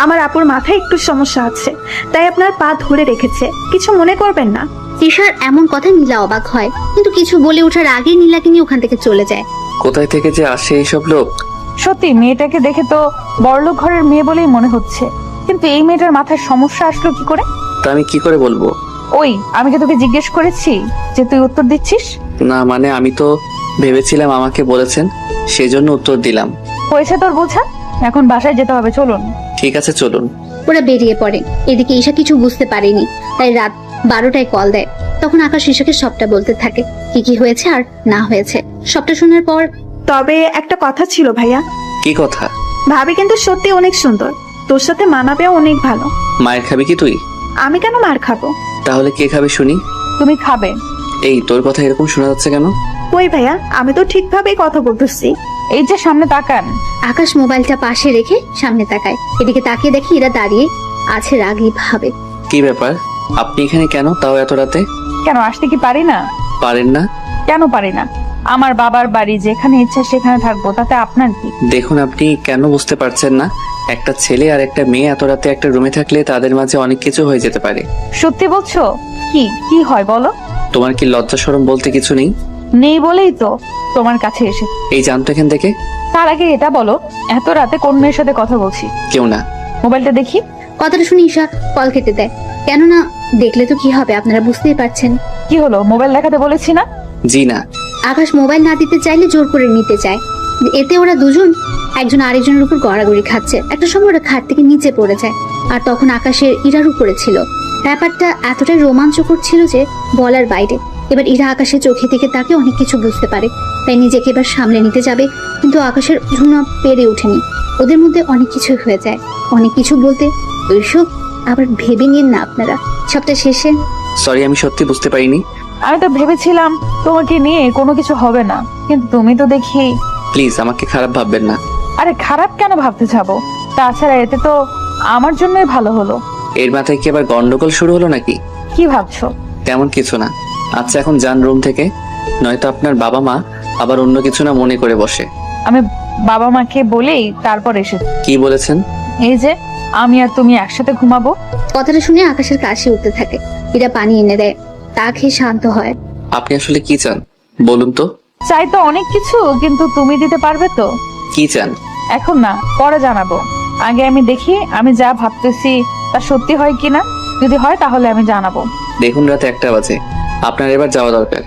আমার আপুর মাথায় একটু সমস্যা আছে, তাই আপনার পা ধরে রেখেছে, কিছু মনে করবেন না। ঈশার এমন কথায় নীলা অবাক হয়, কিন্তু কিছু বলে ওঠার আগে নীলাকে নিয়ে ওখান থেকে চলে যায়। কোথায় থেকে যে আসে এইসব লোক? সত্যি মেয়েটাকে দেখে তো বড়লোক ঘরের মেয়ে বলেই মনে হচ্ছে, কিন্তু এই মেয়েটার মাথায় সমস্যা আসলো কি করে? তা আমি কি করে বলবো? ওই আমি কি তোকে জিজ্ঞেস করেছি যে তুই উত্তর দিচ্ছিস? না মানে আমি তো ভেবেছিলাম আমাকে বলেছেন, সেজন্য উত্তর দিলাম। হয়েছে তোর বোঝা, এখন বাসায় যেতে হবে, চলুন। ঠিক আছে চলুন। ওরা বেরিয়ে পড়ে। এদিকে ঈশা কিছু বুঝতে পারেনি, তাই রাত 12টায় কল দেয়। তখন আকাশ ঈশাকে সবটা বলতে থাকে, কি কি হয়েছে আর না হয়েছে। সবটা শোনার পর, তবে একটা কথা ছিল ভাইয়া। কি কথা? ভাবি কিন্তু সত্যি অনেক সুন্দর, তোর সাথে মানাবেও অনেক ভালো। মায়ের খাবি কি তুই? আমি কেন মার খাবো? তাহলে কে খাবে শুনি? তুমি খাবে। এই তোর কথা এরকম শোনা যাচ্ছে কেন? ওই ভাইয়া, আমি তো ঠিকভাবেই কথা বলতেছি। এই যে সামনে তাকান। আকাশ মোবাইলটা পাশে রেখে সামনে তাকায়। এদিকে তাকিয়ে দেখি এরা দাঁড়িয়ে আছে রাগী ভাবে। কি ব্যাপার, আপনি এখানে কেন, তাও এত রাতে? কেন আসতে কি পারি না? পারেন না? কেন পারি না? আমার বাবার বাড়ি, যেখানে ইচ্ছা সেখানে থাকবো, তাতে আপনার কি? দেখুন, আপনি কেন বুঝতে পারছেন না? একটা ছেলে আর একটা মেয়ে এত রাতে একটা রুমে থাকলে তাদের মাঝে অনেক কিছু হয়ে যেতে পারে। সত্যি বলছো? কি কি হয় বলো? তোমার কি লজ্জা শরম বলতে কিছু নেই? নেই বলেই তো তোমার কাছে এসে। এই জানতো এখান থেকে। তার আগে এটা বলো, এত রাতে কোন মেয়ের সাথে কথা বলছি? কেউ না। মোবাইলটা দেখি। কথাটা শুনে ঈশা কল কেটে দেয়। কেননা দেখলে তো কি হবে, আপনারা বুঝতেই পারছেন। কি হলো, মোবাইল দেখাতে বলেছি না? জি না। আকাশ মোবাইল না দিতে চাইলে জোর করে নিতে চায়। এতে ওরা দুজন একজন আরেকজনের উপর গড়াগড়ি খাচ্ছে। একটা সময় ওরা খাট থেকে নিচে পড়ে যায়, আর তখন আকাশের ইরার উপরে ছিল। ব্যাপারটা এতটাই রোমাঞ্চকর ছিল যে বলার বাইরে। এবার ইরা আকাশের চোখে থেকে তাকে অনেক কিছু বুঝতে পারে, তাই নিজেকে এবার সামলে নিতে যাবে, কিন্তু আকাশের জন্য পেরে ওঠেনি। ওদের মধ্যে অনেক কিছু হয়ে যায়। অনেক কিছু বলতে ওইসব আবার ভেবে নিন না আপনারা। সবটা শেষে সরি, আমি সত্যি বুঝতে পারিনি। আমি তো ভেবেছিলাম তোমাকে নিয়ে কোনো কিছু হবে না, কিন্তু তুমি তো দেখি। প্লিজ আমাকে খারাপ ভাববেন না। আরে খারাপ কেন ভাবতে যাবো? তাছাড়া এতে তো আমার জন্যই ভালো হলো। এর মাথায় কি আবার গন্ডগোল শুরু হলো নাকি? কি ভাবছো? তেমন কিছু না। আচ্ছা এখন যান রুম থেকে, নয়তো আপনার বাবা মা আবার অন্য কিছু না মনে করে বসে। আমি বাবা মাকে বলেই তারপর এসেছি। কি বলেছেন? এই যে আমি আর তুমি একসাথে ঘুমাবো। কথাটা শুনে আকাশের কাশি উঠতে থাকে। ইরা পানি এনে দেয়, তা খেয়ে শান্ত হয়। আপনি আসলে কি চান বলুন তো? চাই তো অনেক কিছু, কিন্তু তুমি দিতে পারবে তো? কি চান? এখন না, পরে জানাবো। আগে আমি দেখি আমি যা ভাবতেছি তা সত্যি হয় কিনা। যদি হয় তাহলে আমি জানাবো। দেখুন রাত 1টা বাজে, আপনার এবার যাওয়া দরকার।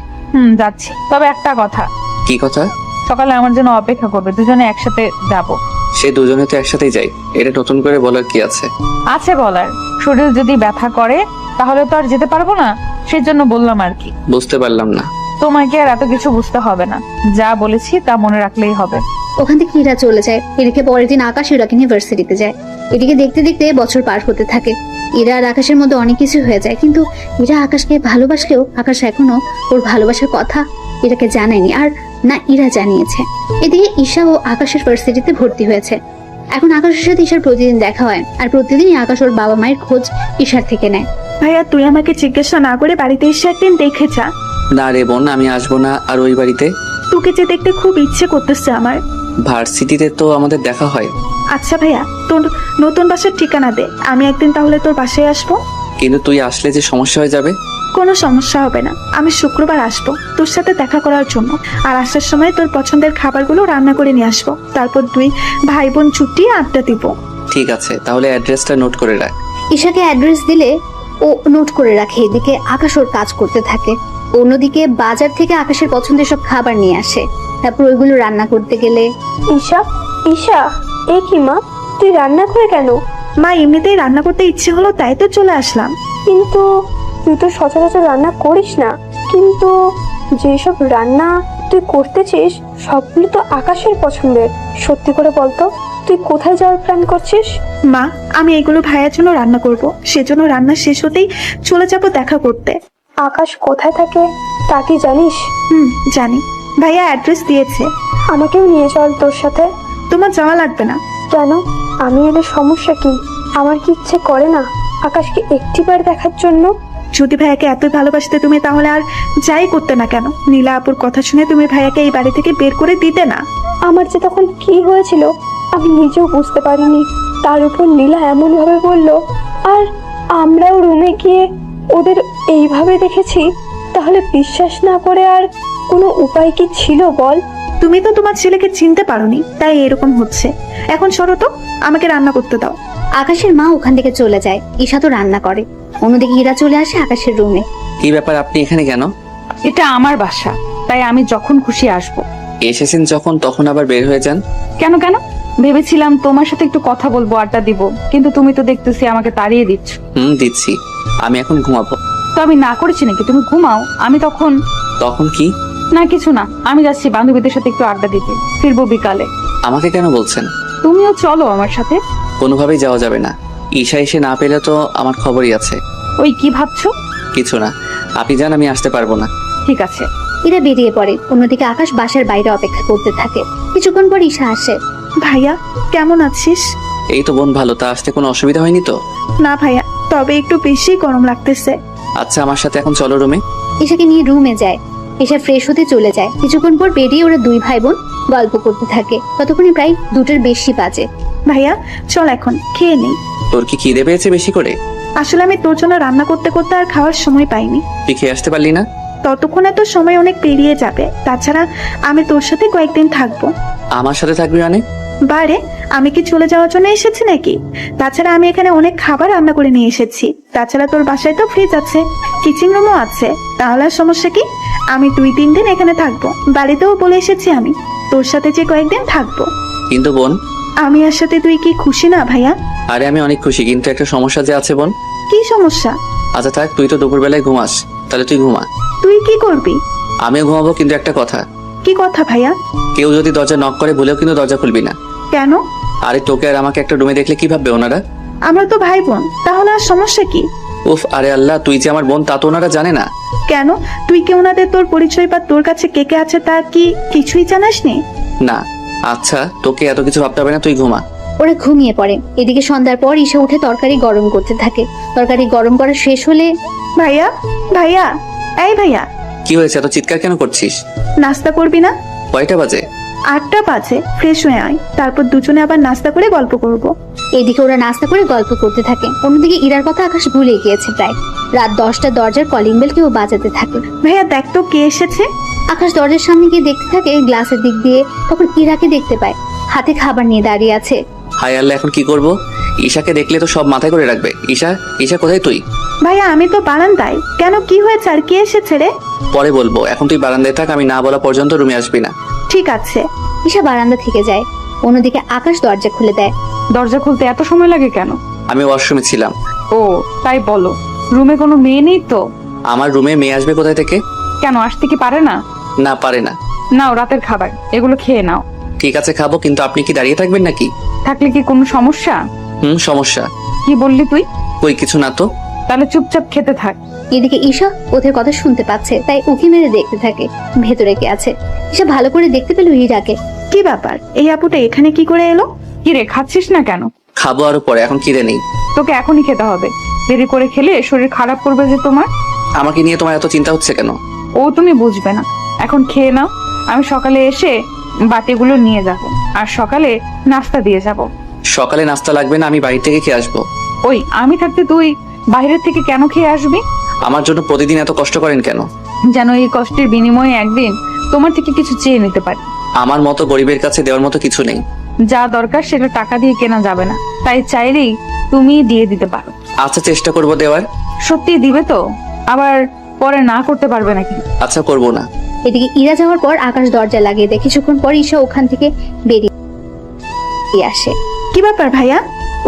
যাচ্ছি। তবে একটা কথা। কি কথা? সকালে আমার জন্য অপেক্ষা করবে, দুজনে একসাথে যাব। সে দুজনে তো একসাথেই যাই, এটা নতুন করে বলার কি আছে? আছে বলার। শরীর যদি ব্যথা করে তাহলে তো আর যেতে পারবো না, সেজন্য বললাম আর কি। বুঝতে পারলাম না। তোমাকে আর এত কিছু বুঝতে হবে না, যা বলেছি তা মনে রাখলেই হবে। ওখান থেকে ইরা চলে যায়। এদিকে পরের দিন আকাশ ইরাকে নিয়ে ভার্সিটিতে যায়। এদিকে দেখতে দেখতে বছর পার হতে থাকে। ইরা আর আকাশের মধ্যে অনেক কিছু হয়ে যায়, কিন্তু ইরা আকাশকে ভালোবাসলেও আকাশ এখনো ওর ভালোবাসার কথা ইরাকে জানায়নি, আর না ইরা জানিয়েছে। এদিকে ঈশা ও আকাশের ভার্সিটিতে ভর্তি হয়েছে। এখন আকাশের সাথে ঈশার প্রতিদিন দেখা হয়, আর প্রতিদিনই আকাশ ওর বাবা মায়ের খোঁজ ঈশার থেকে নেয়। ভাইয়া তুই আমাকে জিজ্ঞাসা না করে বাড়িতে এসে একদিন দেখে যা। না রে বোন, আমি আসবো না আর ওই বাড়িতে। তোকে যে দেখতে খুব ইচ্ছে করতেছে আমার। ভার্সিটিতে তো আমাদের দেখা হয়। আচ্ছা ভাইয়া, তোর নতুন বাসার ঠিকানা দে, আমি একদিন তাহলে তোর বাসায় আসবো। কিন্তু তুই আসলে যে সমস্যা হয়ে যাবে। কোনো সমস্যা হবে না, আমি শুক্রবার আসবো তোর সাথে দেখা করার জন্য। আর আসার সময় তোর পছন্দের খাবারগুলো রান্না করে নিয়ে আসবো। তারপর দুই ভাই বোন ছুটি আড্ডা দিব। ঠিক আছে, তাহলে অ্যাড্রেসটা নোট করে রাখ। ঈশাকে অ্যাড্রেস দিলে ও নোট করে রাখে। এদিকে আকাশ ওর কাজ করতে থাকে। অন্যদিকে বাজার থেকে আকাশের পছন্দের সব খাবার নিয়ে আসে, তারপর ওইগুলো রান্না করতে গেলে ঈশা, ঈশা, এ কি মা, তুই রান্না করে কেন? মা এমনিতেই রান্না করতে ইচ্ছে হলো, তাই তো চলে আসলাম। কিন্তু তুই তো সচরাচর রান্না করিস না। কিন্তু যেসব রান্না তুই করতেছিস সবগুলো তো আকাশের পছন্দের। সত্যি করে বলতো, তুই কোথায় যাওয়ার প্ল্যান করছিস? মা আমি এগুলো ভাইয়ার জন্য রান্না করব, সেজন্য রান্না শেষ হতেই চলে যাব দেখা করতে। আকাশ কোথায় থাকে তা কি জানিস? জানি, ভাইয়া অ্যাড্রেস দিয়েছে। আমাকেও নিয়ে চল তোর সাথে। তোমার যাওয়া লাগবে না। কেন? আমি এলে সমস্যা কি? আমার কি ইচ্ছে করে না আকাশকে একটিবার দেখার জন্য? যদি ভাইয়াকে এতই ভালোবাসতে তুমি, তাহলে আর যাই করতে না কেন। নীলা আপুর কথা শুনে তুমি ভাইয়াকে এই বাড়ি থেকে বের করে দিতে না। আমার যে তখন কি হয়েছিল আমি নিজেও বুঝতে পারিনি। তার উপর নীলা এমন ভাবে বললো, আর আমরাও রুমে গিয়ে ওদের এইভাবে দেখেছি। তাহলে বিশ্বাস না করে আর কোনো উপায় কি ছিল বল? তুমি তো তোমার ছেলেকে চিনতে পারোনি, তাই এরকম হচ্ছে। এখন সরো তো, আমাকে রান্না করতে দাও। আকাশের মা ওখান থেকে চলে যায়। ঈশা তো রান্না করে। অন্যদিকে ইরা চলে আসে আকাশের রুমে। কি ব্যাপার, আপনি এখানে কেন? এটা আমার বাসা, তাই আমি যখন খুশি আসবো। এসেছেন যখন, তখন আবার বের হয়ে যান কেন কেন? ভেবেছিলাম তোমার সাথে একটু কথা বলবো, আড্ডা দিব, কিন্তু তুমি তো দেখতেছি আমাকে তাড়িয়ে দিচ্ছ। দিচ্ছি। আমি এখন ঘুমাবো। তো আমি না করেছি নাকি? তুমি ঘুমাও, আমি তখন কি? না কিছু না, আমি যাচ্ছি বান্ধবীদের সাথে একটু আড্ডা দিতে, ফিরবো বিকালে। আমাকে কেন বলছেন? তুমিও চলো আমার সাথে। কোনোভাবেই যাওয়া যাবে না। ঈশা এসে না পেলে তো আমার খবরই আছে। ওই কি ভাবছো? কিছু না, আপনি যান, আমি আসতে পারবো না। ঠিক আছে। ইরা বেরিয়ে পড়ে। অন্যদিকে আকাশ বাসার বাইরে অপেক্ষা করতে থাকে। কিছুক্ষণ পর ঈশা আসে। ভাইয়া কেমন আছিস? এই তো বোন, ভালো। তা আসতে কোনো অসুবিধা হয়নি তো? না ভাইয়া, তবে একটু বেশি গরম লাগতেছে। আচ্ছা, আমার সাথে এখন চলো রুমে। ঈশাকে নিয়ে রুমে যায়। ঈশা ফ্রেশ হতে চলে যায়। কিছুক্ষণ পর বেরিয়ে ওরা দুই ভাই বোন গল্প করতে থাকে। ততক্ষণে প্রায় 2টার বেশি বাজে। ভাইয়া চল এখন খেয়ে নেই। তোর কি খিদে পেয়েছে বেশি করে? আসলে আমি তোর জন্য রান্না করতে করতে আর খাওয়ার সময় পাইনি। তুই খেয়ে আসতে পারলি না? ততক্ষণে তো সময় অনেক পেরিয়ে যাবে। তাছাড়া আমি তোর সাথে কয়েকদিন থাকবো। আমার সাথে থাকবি মানে? বারে, আমি কি চলে যাওয়ার জন্য এসেছি নাকি? তাছাড়া আমি এখানে অনেক খাবার রান্না করে নিয়ে এসেছি। তাছাড়া তোর বাসায় তো ফ্রিজ আছে, কিচেন রুমও আছে। তাহলে আর সমস্যা কি? আমি 2-3 দিন এখানে থাকবো। বাড়িতেও বলে এসেছি আমি। তোর সাথে যে কয়েকদিন থাকবো। কিন্তু বোন, আমি আর সাথে তুই কি খুশি না ভাইয়া? আরে আমি অনেক খুশি, কিন্তু একটা সমস্যা যে আছে বোন। কি সমস্যা? আচ্ছা থাক, তুই তো দুপুরবেলায় ঘুমাস, তাহলে তুই ঘুমা। তুই কি করবি? আমিও ঘুমাবো, কিন্তু একটা কথা। কি কথা ভাইয়া? কেউ যদি দরজা নক করে ভুলেও কিন্তু দরজা খুলবি না। কেন? আরে তোকে আর আমাকে একটা রুমে দেখলে কি ভাববে ওনারা? আমরা তো ভাই বোন, তাহলে আর সমস্যা কি? উফ, আরে আল্লাহ, তুই যে আমার বোন তা তো ওনারা জানে না। কেন? তুই কি ওনাদের তোর পরিচয় বা তোর কাছে কে কে আছে তা কি কিছুই জানাসনি? না। আচ্ছা, তোকে এত কিছু ভাবতে হবে না, তুই ঘুমা। ওরা ঘুমিয়ে পড়ে। এদিকে সন্ধ্যার পর ঈশা উঠে তরকারি গরম করতে থাকে। তরকারি গরম করা শেষ হলে, ভাইয়া, ভাইয়া, এই ভাইয়া, কি হয়েছে, এত চিৎকার কেন করছিস? নাস্তা করবি না? কয়টা বাজে? 8টা বাজে। ফ্রেশ হয়ে আয়, তারপর দুজনে আবার নাস্তা করে গল্প করব। এদিকে ওরা নাস্তা করে গল্প করতে থাকে। অন্যদিকে ইরার কথা আকাশ ভুলে গিয়েছে প্রায়। রাত 10টা দরজার কলিং বেল কেউ বাজাতে থাকে। ভাইয়া দেখ তো কে এসেছে। আকাশ দরজার সামনে গিয়ে দেখতে থাকে গ্লাসের দিক দিয়ে, তখন ইরাকে দেখতে পায় হাতে খাবার নিয়ে দাঁড়িয়ে আছে। হায় আল্লাহ, এখন কি করব? ঈশাকে দেখলে তো সব মাথায় করে রাখবে। ঈশা, ঈশা কোথায় তুই? ভাইয়া আমি তো বারান্দায়। কেন, কি হয়েছে আর কে এসেছে রে? পরে বলবো, এখন তুই বারান্দায় থাক, আমি না বলা পর্যন্ত রুমে আসবি না। ঠিক আছে। ঈশা বারান্দা থেকে যায়। অন্যদিকে আকাশ দরজা খুলে দেয়। দরজা খুলতে এত সময় লাগে কেন? আমি ওয়াশরুমে ছিলাম। ও তাই বলো, রুমে কোনো মেয়ে নেই তো? আমার রুমে মেয়ে আসবে কোথায় থেকে? কেন, আসতে কি পারে না? না, পারে না। নাও রাতের খাবার, এগুলো খেয়ে নাও। ঠিক আছে খাবো, কিন্তু আপনি কি দাঁড়িয়ে থাকবেন নাকি? থাকলে কি কোনো সমস্যা? সমস্যা। কি বললি তুই? কই কিছু না তো। তাহলে চুপচাপ খেতে থাক। এদিকে ঈশা ওদের কথা শুনতে পাচ্ছে, তাই উকি মেরে দেখতে থাকে ভেতরে কে আছে। ঈশা ভালো করে দেখতে পেল ইরাকে। কি ব্যাপার, এই আপুটা এখানে কি করে এলো? কি রে, খাচ্ছিস না কেন? খাবো আরো পরে, এখন খিদে নেই। তোকে এখনই খেতে হবে, দেরি করে খেলে শরীর খারাপ করবে যে তোমার। আমাকে নিয়ে তোমার এত চিন্তা হচ্ছে কেন? ও তুমি বুঝবে না, এখন খেয়ে নাও। আমি সকালে এসে বাটিগুলো নিয়ে যাব, আর সকালে নাস্তা দিয়ে যাব। সকালে নাস্তা লাগবে না, আমি বাড়ি থেকে খেয়ে আসবো। ওই আমি থাকতে তুই বাইরের থেকে কেন খেয়ে আসবি? আমার জন্য প্রতিদিন এত কষ্ট করেন কেন? যেন এই কষ্টের বিনিময়ে একদিন তোমার থেকে কিছু চেয়ে নিতে পারি। আমার মতো গরিবের কাছে দেওয়ার মতো কিছু নেই। যা দরকার সেটা টাকা দিয়ে কেনা যাবে না, তাই চাইলেই তুমি দিয়ে দিতে পারো। আচ্ছা, চেষ্টা করবো দেওয়ার। সত্যি দিবে তো? আবার পরে না করতে পারবে নাকি? আচ্ছা, করবো না। এদিকে ইরা যাওয়ার পর আকাশ দরজা লাগিয়ে দেয়। কিছুক্ষণ পর ঈশা ওখান থেকে বেরিয়ে আসে। কি ব্যাপার ভাইয়া,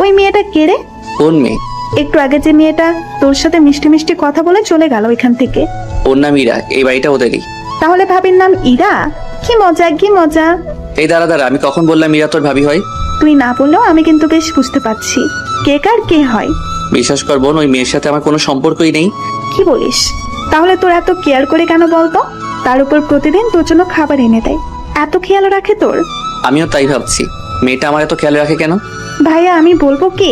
ওই মেয়েটা কে রে? কোন মেয়ে? একটু আগে যে মেয়েটা তোর সাথে মিষ্টি মিষ্টি কথা বলে চলে গেল এখান থেকে। ওর নাম ইরা, এই বাড়িটা ওদেরই। তাহলে ভাবির নাম ইরা? কি মজা, কি মজা। এই দাঁড়া দাঁড়া, আমি কখন বললাম ইরা তোর ভাবি হয়? তুই না বললেও আমি কিন্তু বেশ বুঝতে পারছি কে কার কে হয়। বিশ্বাস কর বোন, ওই মেয়ের সাথে আমার কোনো সম্পর্কই নেই। কি বলিস? তাহলে তোর এত কেয়ার করে কেন বলতো? তার উপর প্রতিদিন তোর জন্য খাবার এনে দেয়, এত খেয়াল রাখে তোর। আমিও তাই ভাবছি, মেয়েটা আমার এত খেয়াল রাখে কেন? ভাইয়া আমি বলবো কি?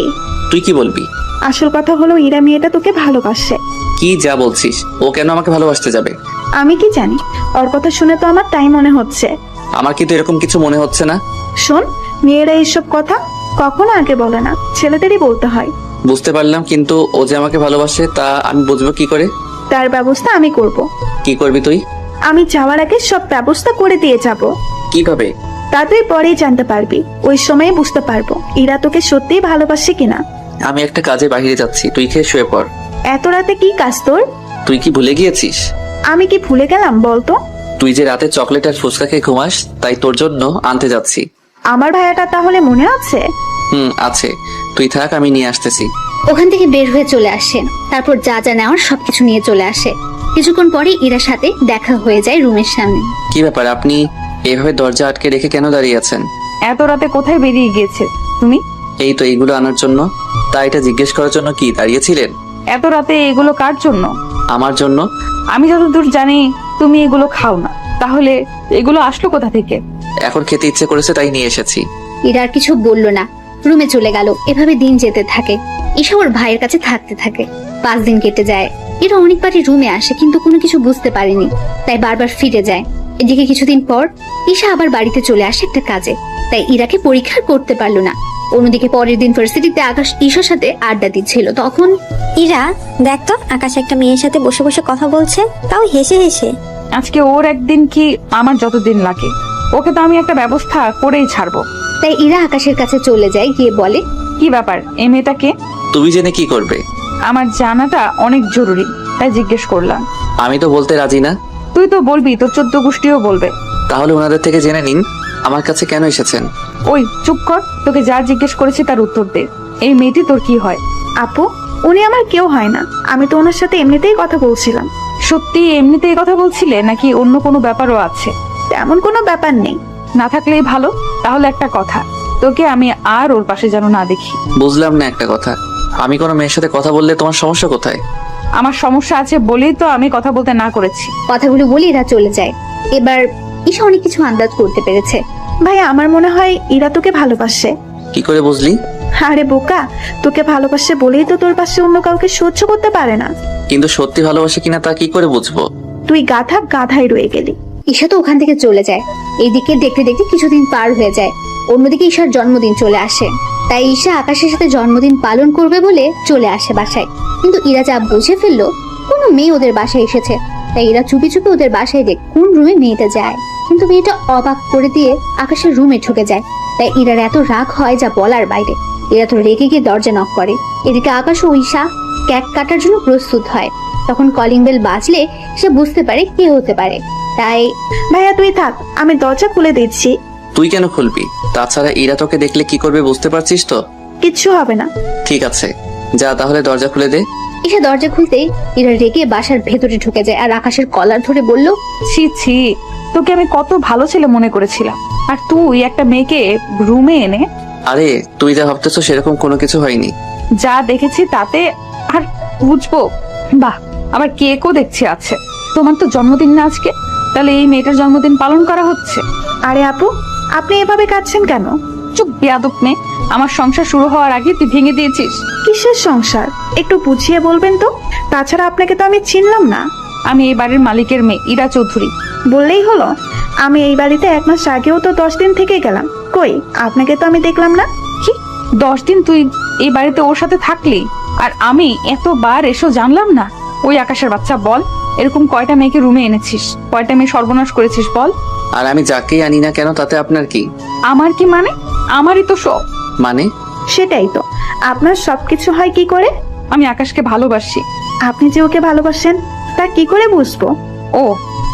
তুই কি বলবি? আসল কথা হলো ইরা মেয়েটা তোকে ভালোবাসে। কি যা বলছিস? ও কেন আমাকে ভালোবাসতে যাবে? আমি কি জানি, ওর কথা শুনে তো আমার তাই মনে হচ্ছে। আমার কিন্তু এরকম কিছু মনে হচ্ছে না। শোন, মেয়েরা এইসব কথা কখনো আগে বলে না, ছেলেদেরই বলতে হয়। বুঝতে পারলাম, কিন্তু ও যে আমাকে ভালোবাসে তা আমি বুঝবো কি করে? তার ব্যবস্থা আমি করব। কি করবি তুই? আমি যাওয়ার আগে সব ব্যবস্থা করে দিয়ে যাব। কিভাবে? তা তুই পরেই জানতে পারবি, ওই সময় বুঝতে পারবো ইরা তোকে সত্যিই ভালোবাসে কিনা। আমি একটা কাজে বাইরে যাচ্ছি, তুই খেয়ে শুয়ে পড়। এত রাতে কি কাজ তোর? তুই কি ভুলে গিয়েছিস? আমি কি ভুলে গেলাম বলতো? তুই যে রাতে চকলেট আর ফুচকা খেয়ে ঘুমাস, তাই তোর জন্য আনতে যাচ্ছি। আমার ভাইয়াটা তাহলে মনে আছে? আছে। তুই থাক, আমি নিয়ে আসতেছি। ওখান থেকে বের হয়ে চলে আসে। তারপর যা যা নেওয়ার সবকিছু নিয়ে চলে আসে। কিছুক্ষণ পরে ইরার সাথে দেখা হয়ে যায় রুমের সামনে। কি ব্যাপার, আপনি এভাবে দরজা আটকে রেখে কেন দাঁড়িয়ে আছেন? এত রাতে কোথায় বেরিয়ে গিয়েছে তুমি? এই তো এইগুলো আনার জন্য। তা এটা জিজ্ঞেস করার জন্য কি দাঁড়িয়েছিলেন? এত রাতে এগুলো কার জন্য? আমার জন্য। আমি যতদূর জানি তুমি এগুলো খাও না, তাহলে এগুলো আসলো কোথা থেকে? এখন খেতে ইচ্ছে করেছে তাই নিয়ে এসেছি। ইরা আর কিছু বলল না, রুমে চলে গেল। এভাবে দিন যেতে থাকে। ঈশা ওর ভাইয়ের কাছে থাকতে থাকে। 5 দিন কেটে যায়। এরা অনেকবারই রুমে আসে, কিন্তু কোনো কিছু বুঝতে পারেনি, তাই বারবার ফিরে যায়। এদিকে কিছুদিন পর ঈশা আবার বাড়িতে চলে আসে একটা কাজে, তাই ইরাকে পরীক্ষা করতে পারলো না। অন্যদিকে পরের দিন ভার্সিটিতে আকাশ ঈশার সাথে আড্ডা দিচ্ছিল। তখন ইরা, দেখ তো আকাশ একটা মেয়ের সাথে বসে বসে কথা বলছে, তাও হেসে হেসে। আজকে ওর একদিন কি আমার যতদিন লাগে, ওকে তো আমি একটা ব্যবস্থা করেই ছাড়বো। তাই ইরা আকাশের কাছে চলে যায়, গিয়ে বলে, কি ব্যাপার, এই মেয়েটাকে? তুমি জেনে কি করবে? আমার জানাটা অনেক জরুরি, তাই জিজ্ঞেস করলাম। আমি তো বলতে রাজি না। তুই তো বলবি, তোর 14 গোষ্ঠীও বলবে। তাহলে ওনাদের থেকে জেনে নিন আমার কাছে কেন এসেছেন। ওই চুপ কর, তোকে যা জিজ্ঞেস করেছি তার উত্তর দে। এই মেয়েটি তোর কি হয়? আপু, উনি আমার কেউ হয় না, আমি তো ওনার সাথে এমনিতেই কথা বলছিলাম। সত্যি এমনিতেই কথা বলছিলে নাকি অন্য কোনো ব্যাপারও আছে? তেমন কোনো ব্যাপার নেই। না থাকলেই ভালো। তাহলে একটা কথা, তোকে আমি আর ওর পাশে যেন না দেখি। বুঝলাম না একটা কথা, আমি কোনো মেয়ের সাথে কথা বললে তোমার সমস্যা কোথায়? আমার সমস্যা আছে বলেই তো আমি কথা বলতে না করেছি। কথাগুলো বলে এরা চলে যায়। এবার ঈশা অনেক কিছু আন্দাজ করতে পেরেছে। ভাইয়া, আমার মনে হয় ইরা তোকে ভালোবাসে। কি করে বুঝলি? আরে বোকা, তোকে ভালোবাসে বলেই তো তোর পাশে অন্য কাউকে সহ্য করতে পারে না। কিন্তু সত্যি ভালোবাসে কিনা তা কি করে বুঝবো? তুই গাধাই রয়ে গেলি। ঈশা তো ওখান থেকে চলে যায়। এইদিকে দেখতে দেখতে কিছুদিন পার হয়ে যায়। অন্যদিকে ঈশার জন্মদিন চলে আসে। তাই ঈশা আকাশের সাথে জন্মদিন পালন করবে বলে চলে আসে বাসায়। কিন্তু ইরা যা বুঝে ফেললো কোনো মেয়ে ওদের বাসায় এসেছে, তাই ইরা চুপি চুপি ওদের বাসায় দেখ কোন রুমে মেয়েটা যায়। কিন্তু মেয়েটা অবাক করে দিয়ে আকাশের রুমে ঢুকে যায়। তাই ইরার এত রাগ হয় যা বলার বাইরে। এরা তো রেগে গিয়ে দরজা নক করে। এদিকে আকাশ ও ঈশা কেক কাটার জন্য প্রস্তুত হয়। তখন কলিং বেল বাজলে সে বুঝতে পারে কে হতে পারে। তাই ভাইয়া তুই থাক, আমি দরজা খুলে দিচ্ছি। তুই কেন খুলবি? তাছাড়া ইরা তোকে দেখলে কি করবে বুঝতে পারছিস তো? কিচ্ছু হবে না। ঠিক আছে, যা তাহলে দরজা খুলে দে। ঈশা দরজা খুলতেই ইরা রেগে বাসার ভেতরে ঢুকে যায় আর আকাশের কলার ধরে বলল, ছি ছি, তোকে আমি কত ভালো ছেলে মনে করেছিলাম, আর তুই একটা মেয়েকে রুমে এনে। আরে তুই যা ভাবতেছো সেরকম কোনো কিছু হয়নি। যা দেখেছি তাতে আর বুঝবো? বাহ, আবার কেকও দেখছি আছে। তোমার তো জন্মদিন না আজকে, তাহলে এই মেয়েটার জন্মদিন পালন করা হচ্ছে? আরে আপু, আপনি এভাবে কাঁদছেন কেন? চুপ বেয়াদব মেয়ে, আমার সংসার শুরু হওয়ার আগে তুই ভেঙে দিয়েছিস। কিসের সংসার? একটু বুঝিয়ে বলবেন তো। তাছাড়া আপনাকে তো আমি চিনলাম না। আমি এই বাড়ির মালিকের মেয়ে ইরা চৌধুরী। বললেই হলো। আমি এই বাড়িতে 1 মাস আগেও তো 10 দিন থেকে গেলাম। কই, আপনাকে তো আমি দেখলাম না। কি 10 দিন তুই এই বাড়িতে ওর সাথে থাকলি, আর আমি এতবার এসো জানলাম না? ওই আকাশের বাচ্চা, বল এরকম কয়টা মেয়েকে রুমে এনেছিস? কয়টা মেয়ে সর্বনাশ করেছিস বল? আর আমি যাকেই আনি না কেন তাতে আপনার কি? আমার কি মানে? আমারই তো সব। মানে? সেটাই তো, আপনার সবকিছু হয় কি করে? আমি আকাশকে ভালোবাসি। আপনি যে ওকে ভালোবাসেন তা কি করে বুঝবো? ও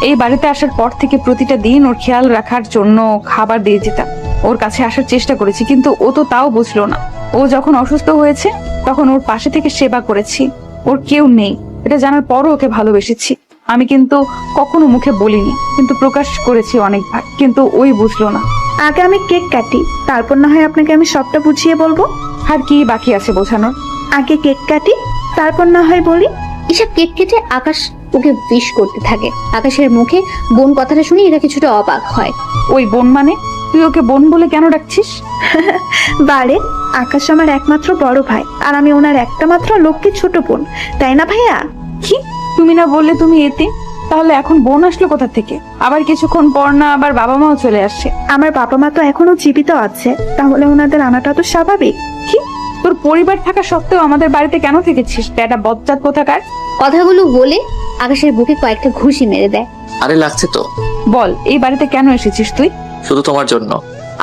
এই বাড়িতে আসার পর থেকে প্রতিটা দিন ওর খেয়াল রাখার জন্য খাবার দিয়ে যেতাম, ওর কাছে আসার চেষ্টা করেছি, কিন্তু ও তো তাও বুঝলো না। ও যখন অসুস্থ হয়েছে তখন ওর পাশে থেকে সেবা করেছি। ওর কেউ নেই এটা জানার পরও ওকে ভালোবেসেছি। আমি কিন্তু কখনো মুখে বলিনি, কিন্তু প্রকাশ করেছি অনেকবার, কিন্তু ওই বুঝলো না। আগে আমি কেক কাটি, তারপর না হয় আপনাকে আমি সবটা বুঝিয়ে বলবো। আর কি বাকি আছে বোঝানোর? আগে কেক কাটি, তারপর না হয় বলি। ঈশা কেক কেটে আকাশ ওকে উইশ করতে থাকে। আকাশের মুখে বোন কথাটা শুনে এরা কিছুটা অবাক হয়। ওই বোন মানে? তুই ওকে বোন বলে কেন ডাকছিস? বারে, আকাশ আমার একমাত্র বড় ভাই, আর আমি ওনার একটা মাত্র লক্ষ্মী ছোট বোন, তাই না ভাইয়া? কি তুমি না বললে তুমি এতে? তাহলে এখন বোন আসলো কোথা থেকে? আবার কিছুক্ষণ পর না আবার বাবা মাও চলে আসছে? আমার বাবা মা তো এখনো জীবিত আছে, তাহলে ওনাদের আনাটা তো স্বাভাবিক। কি তোর পরিবার থাকা সত্ত্বেও আমাদের বাড়িতে কেন থেকেছিস? এটা বজ্জাত কোথাকার। কথাগুলো বলে আকাশের বুকে কয়েকটা ঘুষি মেরে দেয়। আরে লাগছে তো। বল এই বাড়িতে কেন এসেছিস তুই? শুধু তোমার জন্য।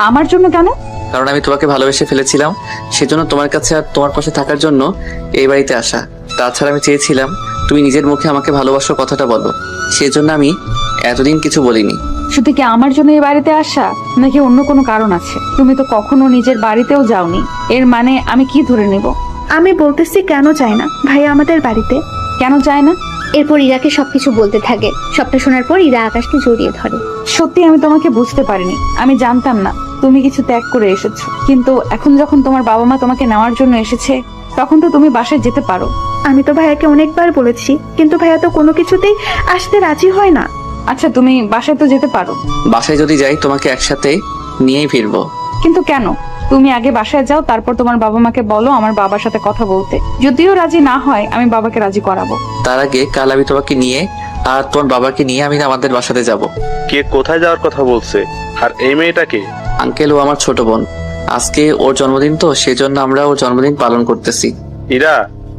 আমার জন্য কেন? কারণ আমি তোমাকে ভালোবেসে ফেলেছিলাম, সেজন্য তোমার কাছে আর তোমার পাশে থাকার জন্য এই বাড়িতে আসা। তাছাড়া আমি চেয়েছিলাম তুমি নিজের মুখে আমাকে ভালোবাসার কথাটা বলো, সেজন্য আমি এতদিন কিছু বলিনি। শুধু কি আমার জন্য এই বাড়িতে আসা, নাকি অন্য কোনো কারণ আছে? তুমি তো কখনো নিজের বাড়িতেও যাওনি, এর মানে আমি কি ধরে নেব? আমি বলতেছি কেন চাই না ভাইয়া আমাদের বাড়িতে? কেন চায় না? এরপর ইরাকে সবকিছু বলতে থাকে। সবটা শোনার পর ইরা আকাশকে জড়িয়ে ধরে। সত্যি আমি তোমাকে বুঝতে পারিনি, আমি জানতাম না তুমি কিছু ত্যাগ করে এসেছো, কিন্তু এখন যখন তোমার বাবা মা তোমাকে নেওয়ার জন্য এসেছে তখন তো তুমি বাসায় যেতে পারো। আমি তো ভাইয়াকে অনেকবার বলেছি, কিন্তু ভাইয়া তো কোনো কিছুতেই আসতে রাজি হয় না। আচ্ছা তুমি বাসায় তো যেতে পারো। বাসায় যদি যাই তোমাকে একসাথে নিয়েই ফিরবো। কিন্তু কেন? তুমি আগে বাসায় যাও, তারপর তোমার বাবা মাকে বলো আমার বাবার সাথে কথা বলতে। যদিও রাজি না হয় আমি বাবাকে রাজি করাবো। তার আগে কাল আমি তোমাকে নিয়ে আর তোমার বাবাকে নিয়ে আমি আমাদের বাসাতে যাব। কে কোথায় যাওয়ার কথা বলছে? আর এই মেয়েটাকে? আঙ্কেল, ও আমার ছোট বোন। আজকে ওর জন্মদিন তো, সেজন্য আমরা ওর জন্মদিন পালন করতেছি। ইরা,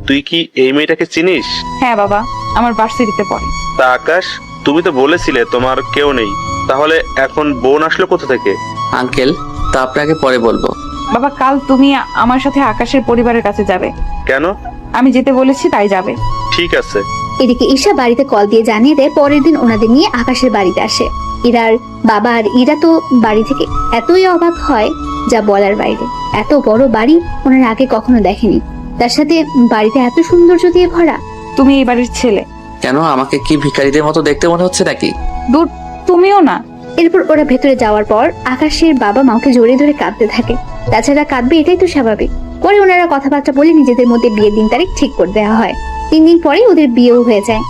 তুই কি এই মেয়েটাকে চিনিস? হ্যাঁ বাবা, আমার ভার্সিটিতে পড়ে। তা আকাশ, তুমি তো বলেছিলে তোমার কেউ নেই, তাহলে এখন বোন আসলো কোথা থেকে? আঙ্কেল, তা আপনাকে পরে বলবো। বাবা কাল তুমি আমার সাথে আকাশের পরিবারের কাছে যাবে। কেন? আমি যেতে বলেছি তাই যাবে। ঠিক আছে। এদিকে ঈশা বাড়িতে কল দিয়ে জানিয়ে দেয় পরের দিন ওনাদের নিয়ে আকাশের বাড়িতে আসে। ইরার বাবা আর ইরা তো বাড়ি থেকে এতই অবাক হয় যা বলার বাইরে। এত বড় বাড়ি ওনার আগে কখনো দেখেনি, তার সাথে বাড়িতে এত সৌন্দর্য দিয়ে ভরা। তুমি এই বাড়ির ছেলে। কেন আমাকে কি ভিখারিদের মতো দেখতে মনে হচ্ছে নাকি? দূর, তুমিও না। এরপর ওরা ভেতরে যাওয়ার পর আকাশের বাবা মাকে জড়িয়ে ধরে কাঁদতে থাকে। তাছাড়া কাঁদবে এটাই তো স্বাভাবিক। পরে ওনারা কথাবার্তা বলে নিজেদের মধ্যে বিয়ের দিন তারিখ ঠিক করে দেওয়া হয়। 3 দিন পরে ওদের বিয়েও হয়ে যায়।